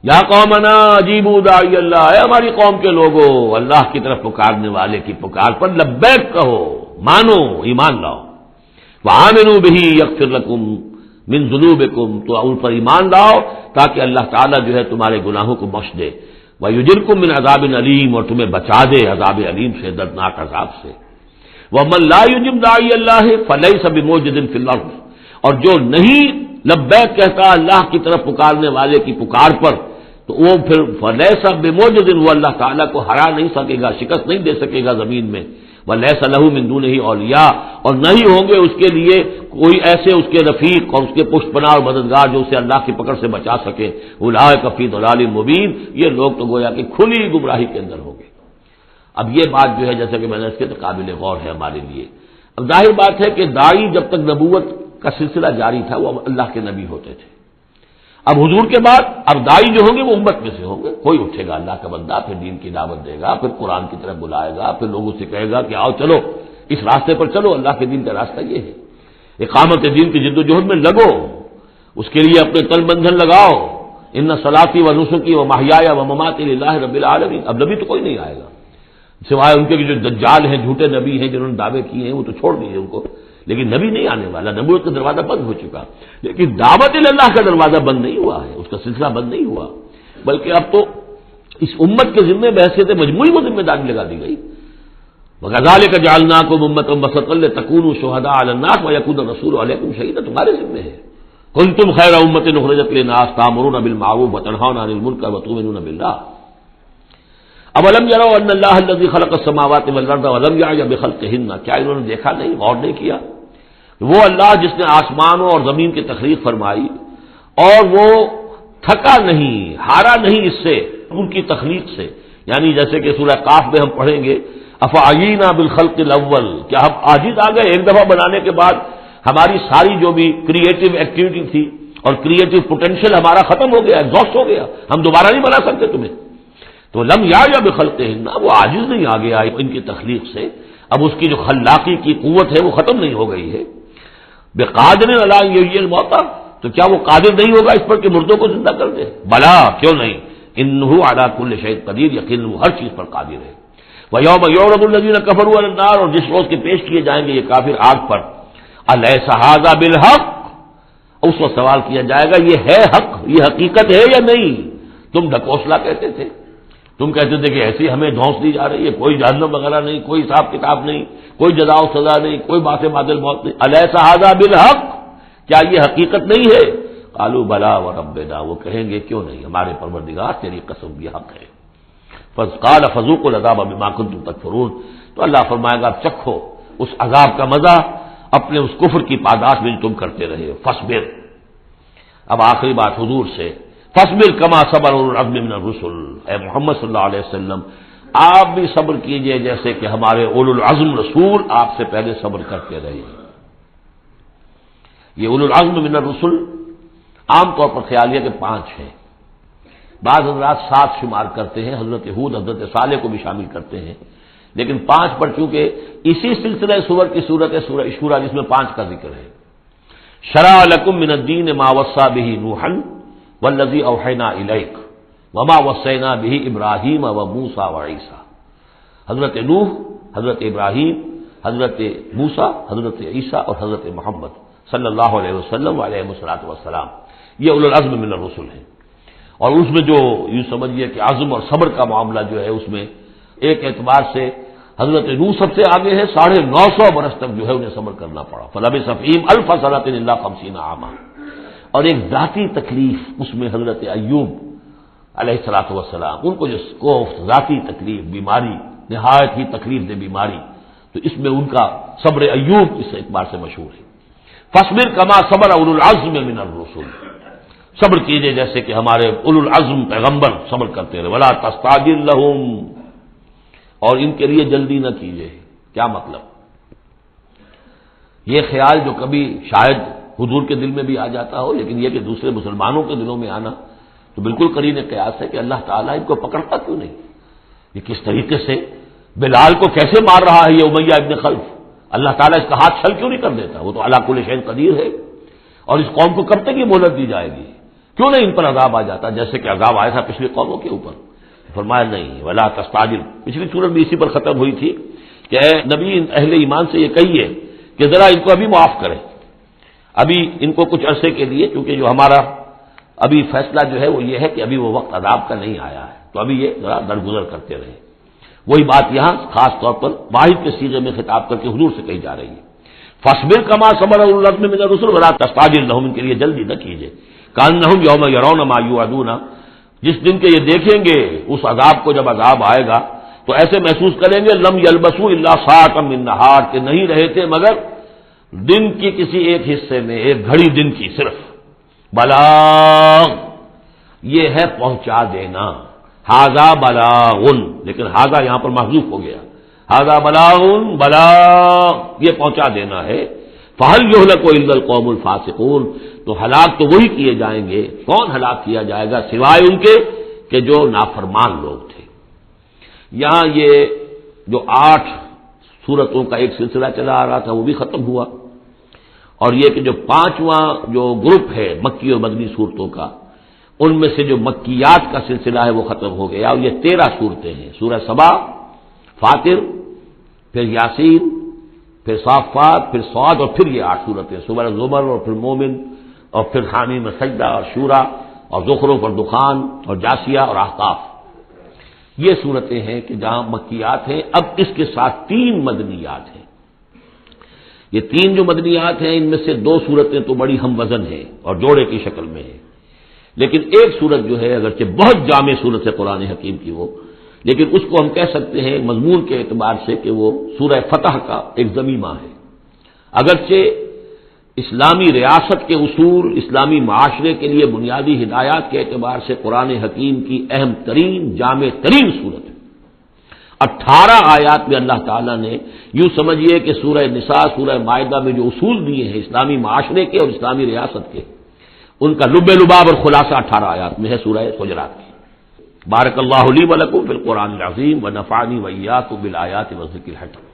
یا قومنا اجیبوا داعی اللہ، اے ہماری قوم کے لوگوں، اللہ کی طرف پکارنے والے کی پکار پر لبیک کہو، مانو، ایمان لاؤ، وآمنوا بہ یغفر لکم من ذنوبکم، تو ان پر ایمان لاؤ تاکہ اللہ تعالیٰ جو ہے تمہارے گناہوں کو بخش دے، ویجرکم من عذاب علیم، اور تمہیں بچا دے عذاب علیم سے، دردناک عذاب سے۔ ومن لا یجب داعی اللہ فلیس بموجد فی الارض، اور جو نہیں لبیک کہتا اللہ کی طرف پکارنے والے کی پکار پر، تو وہ پھر فلیس بموجد، وہ اللہ تعالیٰ کو ہرا نہیں سکے گا، شکست نہیں دے سکے گا زمین میں، ولیس لہ من دونہ اولیاء، اور نہیں ہوں گے اس کے لیے کوئی ایسے اس کے رفیق اور اس کے پشت پناہ اور مددگار جو اسے اللہ کی پکڑ سے بچا سکے۔ اولئک فی ضلال مبین، یہ لوگ تو گویا کہ کھلی گمراہی کے اندر ہوں گے۔ اب یہ بات جو ہے جیسا کہ میں نے اس کے قابل غور ہے ہمارے لیے۔ اب ظاہر بات ہے کہ داعی جب تک نبوت کا سلسلہ جاری تھا وہ اللہ کے نبی ہوتے تھے، اب حضور کے بعد اب داعی جو ہوں گے وہ امت میں سے ہوں گے، کوئی اٹھے گا اللہ کا بندہ، پھر دین کی دعوت دے گا، پھر قرآن کی طرف بلائے گا، پھر لوگوں سے کہے گا کہ آؤ چلو اس راستے پر چلو، اللہ کے دین کا راستہ یہ ہے، اقامت دین کی جد و جہد میں لگو، اس کے لیے اپنے تن بندھن لگاؤ، ان صلاتی و نسکی و محیایا و مماتی للہ رب العالمین۔ اب نبی تو کوئی نہیں آئے گا سوائے ان کے جو دجال ہیں، جھوٹے نبی ہیں جنہوں نے دعوے کیے ہیں، وہ تو چھوڑ دیجیے ان کو، لیکن نبی نہیں آنے والا، نبوت کا دروازہ بند ہو چکا، لیکن دعوت اللہ کا دروازہ بند نہیں ہوا ہے، اس کا سلسلہ بند نہیں ہوا، بلکہ اب تو اس امت کے ذمے بحیثیت مجموعی وہ ذمہ داری لگا دی گئی۔ وَكَذَلِكَ جَعَلْنَاكُمْ أُمَّةً وَسَطًا لِتَكُونُوا شُهَدَاءَ عَلَى النَّاسِ وَيَكُونَ الرَّسُولُ عَلَيْكُمْ شَهِيدًا، تمہارے ذمے ہے۔ كُنتُمْ خَيْرَ أُمَّةٍ أُخْرِجَتْ لِلنَّاسِ تَأْمُرُونَ بِالْمَعْرُوفِ وَتَنْهَوْنَ عَنِ الْمُنكَرِ وَتُؤْمِنُونَ بِاللَّهِ اولم يروا ان اللہ الذي خلق السماوات والارض ولم يعي بخلقهن، کیا انہوں نے دیکھا نہیں، غور نہیں کیا، وہ اللہ جس نے آسمانوں اور زمین کی تخلیق فرمائی اور وہ تھکا نہیں، ہارا نہیں اس سے، ان کی تخلیق سے، یعنی جیسے کہ سورہ قاف میں ہم پڑھیں گے افعینا بالخلق الاول، کیا ہم عاجز آ گئے ایک دفعہ بنانے کے بعد، ہماری ساری جو بھی کریٹو ایکٹیویٹی تھی اور کریٹو پوٹینشیل ہمارا ختم ہو گیا، ایگزاسٹ ہو گیا، ہم دوبارہ نہیں بنا سکتے تمہیں۔ تو لم یا بخلقہن، وہ عاجز نہیں آ گیا ان کی تخلیق سے، اب اس کی جو خلاقی کی قوت ہے وہ ختم نہیں ہو گئی ہے۔ بقادر علی ان یحیی الموتى، تو کیا وہ قادر نہیں ہوگا اس پر کہ مردوں کو زندہ کر دے؟ بلا، کیوں نہیں، انہ علی کل شیء قدیر، یقیناً وہ ہر چیز پر قادر ہے۔ ویوم یعرض الذین کفروا علی النار، اور جس روز کے پیش کیے جائیں گے یہ کافر آگ پر، الیس ھذا بالحق، اس وقت سوال کیا جائے گا یہ ہے حق، یہ حقیقت ہے یا نہیں؟ تم ڈھکوسلا کہتے تھے، تم کہتے تھے کہ ایسی ہمیں دھونس دی جا رہی ہے، کوئی جہنم وغیرہ نہیں، کوئی حساب کتاب نہیں، کوئی جزا و سزا نہیں، کوئی بات بادل موت نہیں، الیس ھذا بالحق، کیا یہ حقیقت نہیں ہے؟ قالوا بلا وربنا، وہ کہیں گے کیوں نہیں، ہمارے پروردگار تیری قسم یہ حق ہے۔ قال فذوقوا العذاب بما کنتم تکفرون، تو اللہ فرمائے گا اب چکھو اس عذاب کا مزہ اپنے اس کفر کی پاداش میں جو تم کرتے رہے ہو، فاصبر۔ اب آخری بات حضور سے، فاصبر کما صبر اولو العزم من الرسل، اے محمد صلی اللہ علیہ وسلم آپ بھی صبر کیجئے جیسے کہ ہمارے اولو العزم رسول آپ سے پہلے صبر کرتے رہے۔ یہ اولو العزم من الرسل عام طور پر خیال یہ کہ 5 ہیں، بعض حضرات 7 شمار کرتے ہیں، حضرت ہود حضرت صالح کو بھی شامل کرتے ہیں، لیکن 5 پر چونکہ اسی سلسلہ سور کی صورت ہے سورہ شورى جس میں 5 کا ذکر ہے۔ شرع لکم من الدین ما وصى به نوحا والذی اوحینا الیک وما وصینا به ابراہیم وموسیٰ وعیسیٰ، حضرت نوح، حضرت ابراہیم، حضرت موسیٰ، حضرت عیسیٰ اور حضرت محمد صلی اللہ علیہ وسلم علیہ الصلوۃ والسلام، یہ اولو العزم من الرسل ہیں۔ اور اس میں جو یوں سمجھیے کہ عزم اور صبر کا معاملہ جو ہے اس میں ایک اعتبار سے حضرت نوح سب سے آگے ہے، 950 برس تک جو ہے انہیں صبر کرنا پڑا، فلبث فیہم 1000 سنۃ الا 50 عاما۔ اور ایک ذاتی تکلیف اس میں حضرت ایوب علیہ الصلوۃ والسلام، ان کو جو کوفت، ذاتی تکلیف، بیماری، نہایت ہی تکلیف دہ بیماری، تو اس میں ان کا صبر ایوب اس اعتبار سے مشہور ہے۔ فاصبر کما صبر اولو العزم من الرسل، صبر کیجئے جیسے کہ ہمارے اولو العزم پیغمبر صبر کرتے رہے، ولا تستعجل لهم، اور ان کے لیے جلدی نہ کیجئے۔ کیا مطلب؟ یہ خیال جو کبھی شاید حضور کے دل میں بھی آ جاتا ہو، لیکن یہ کہ دوسرے مسلمانوں کے دلوں میں آنا تو بالکل قرین قیاس ہے کہ اللہ تعالیٰ ان کو پکڑتا کیوں نہیں؟ یہ کس طریقے سے بلال کو کیسے مار رہا ہے یہ امیہ ابن خلف، اللہ تعالیٰ اس کا ہاتھ چھل کیوں نہیں کر دیتا؟ وہ تو علی کل شیء قدیر ہے، اور اس قوم کو کب تک یہ مہلت دی جائے گی؟ کیوں نہیں ان پر عذاب آ جاتا جیسے کہ عذاب آیا تھا پچھلی قوموں کے اوپر؟ فرمایا نہیں، ولا تستعجل۔ پچھلی سورت بھی اسی پر ختم ہوئی تھی کہ اے نبی اہل ایمان سے یہ کہیے کہ ذرا ان کو ابھی معاف کریں، ابھی ان کو کچھ عرصے کے لیے، کیونکہ جو ہمارا ابھی فیصلہ جو ہے وہ یہ ہے کہ ابھی وہ وقت عذاب کا نہیں آیا ہے، تو ابھی یہ ذرا درگزر کرتے رہیں۔ وہی بات یہاں خاص طور پر واحد کے صیغے میں خطاب کر کے حضور سے کہی جا رہی ہے، فاصبر کما صبر اولو العزم من الرسل ولا تستعجل لهم، ان کے لیے جلدی نہ کیجیے۔ کانہم یوم یرون ما یوعدون، جس دن کے یہ دیکھیں گے اس عذاب کو، جب عذاب آئے گا تو ایسے محسوس کریں گے لم یلبسوا الا ساعۃ من نہار، کہ نہیں رہے تھے مگر دن کی کسی ایک حصے میں، ایک گھڑی دن کی صرف۔ بلاغ یہ ہے پہنچا دینا، ھذا بلاغ، لیکن ھذا یہاں پر محذوف ہو گیا، ھذا بلاغ، بلاغ یہ پہنچا دینا ہے۔ فہل یہلک الا القوم الفاسقون، تو ہلاک تو وہی کیے جائیں گے، کون ہلاک کیا جائے گا سوائے ان کے کہ جو نافرمان لوگ تھے۔ یہاں یہ جو 8 سورتوں کا ایک سلسلہ چلا آ رہا تھا وہ بھی ختم ہوا، اور یہ کہ جو 5واں جو گروپ ہے مکی اور مدنی صورتوں کا، ان میں سے جو مکیات کا سلسلہ ہے وہ ختم ہو گیا، اور یہ 13 صورتیں ہیں، سورہ سبا، فاطر، پھر یاسین، پھر صافات، پھر صاد، اور پھر یہ 8 صورتیں، سورہ زمر، اور پھر مومن، اور پھر حامیم سجدہ، اور شورا، اور زخرف، اور دخان، اور جاسیہ، اور احقاف۔ یہ صورتیں ہیں کہ جہاں مکیات ہیں۔ اب اس کے ساتھ 3 مدنیات ہیں۔ یہ 3 جو مدنیات ہیں ان میں سے 2 صورتیں تو بڑی ہم وزن ہیں اور جوڑے کی شکل میں ہیں، لیکن ایک صورت جو ہے اگرچہ بہت جامع صورت ہے قرآن حکیم کی وہ، لیکن اس کو ہم کہہ سکتے ہیں مضمون کے اعتبار سے کہ وہ سورہ فتح کا ایک ضمیمہ ہے۔ اگرچہ اسلامی ریاست کے اصول، اسلامی معاشرے کے لیے بنیادی ہدایات کے اعتبار سے قرآن حکیم کی اہم ترین، جامع ترین صورت ہے۔ 18 آیات میں اللہ تعالیٰ نے یوں سمجھیے کہ سورہ نساء، سورہ مائدہ میں جو اصول دیے ہیں اسلامی معاشرے کے اور اسلامی ریاست کے، ان کا لب لباب اور خلاصہ 18 آیات میں ہے سورہ حجرات کی۔ بارک اللہ لی و لکم فی القرآن العظیم ونفعنی وإیاکم بالآیات والذکر الحکیم۔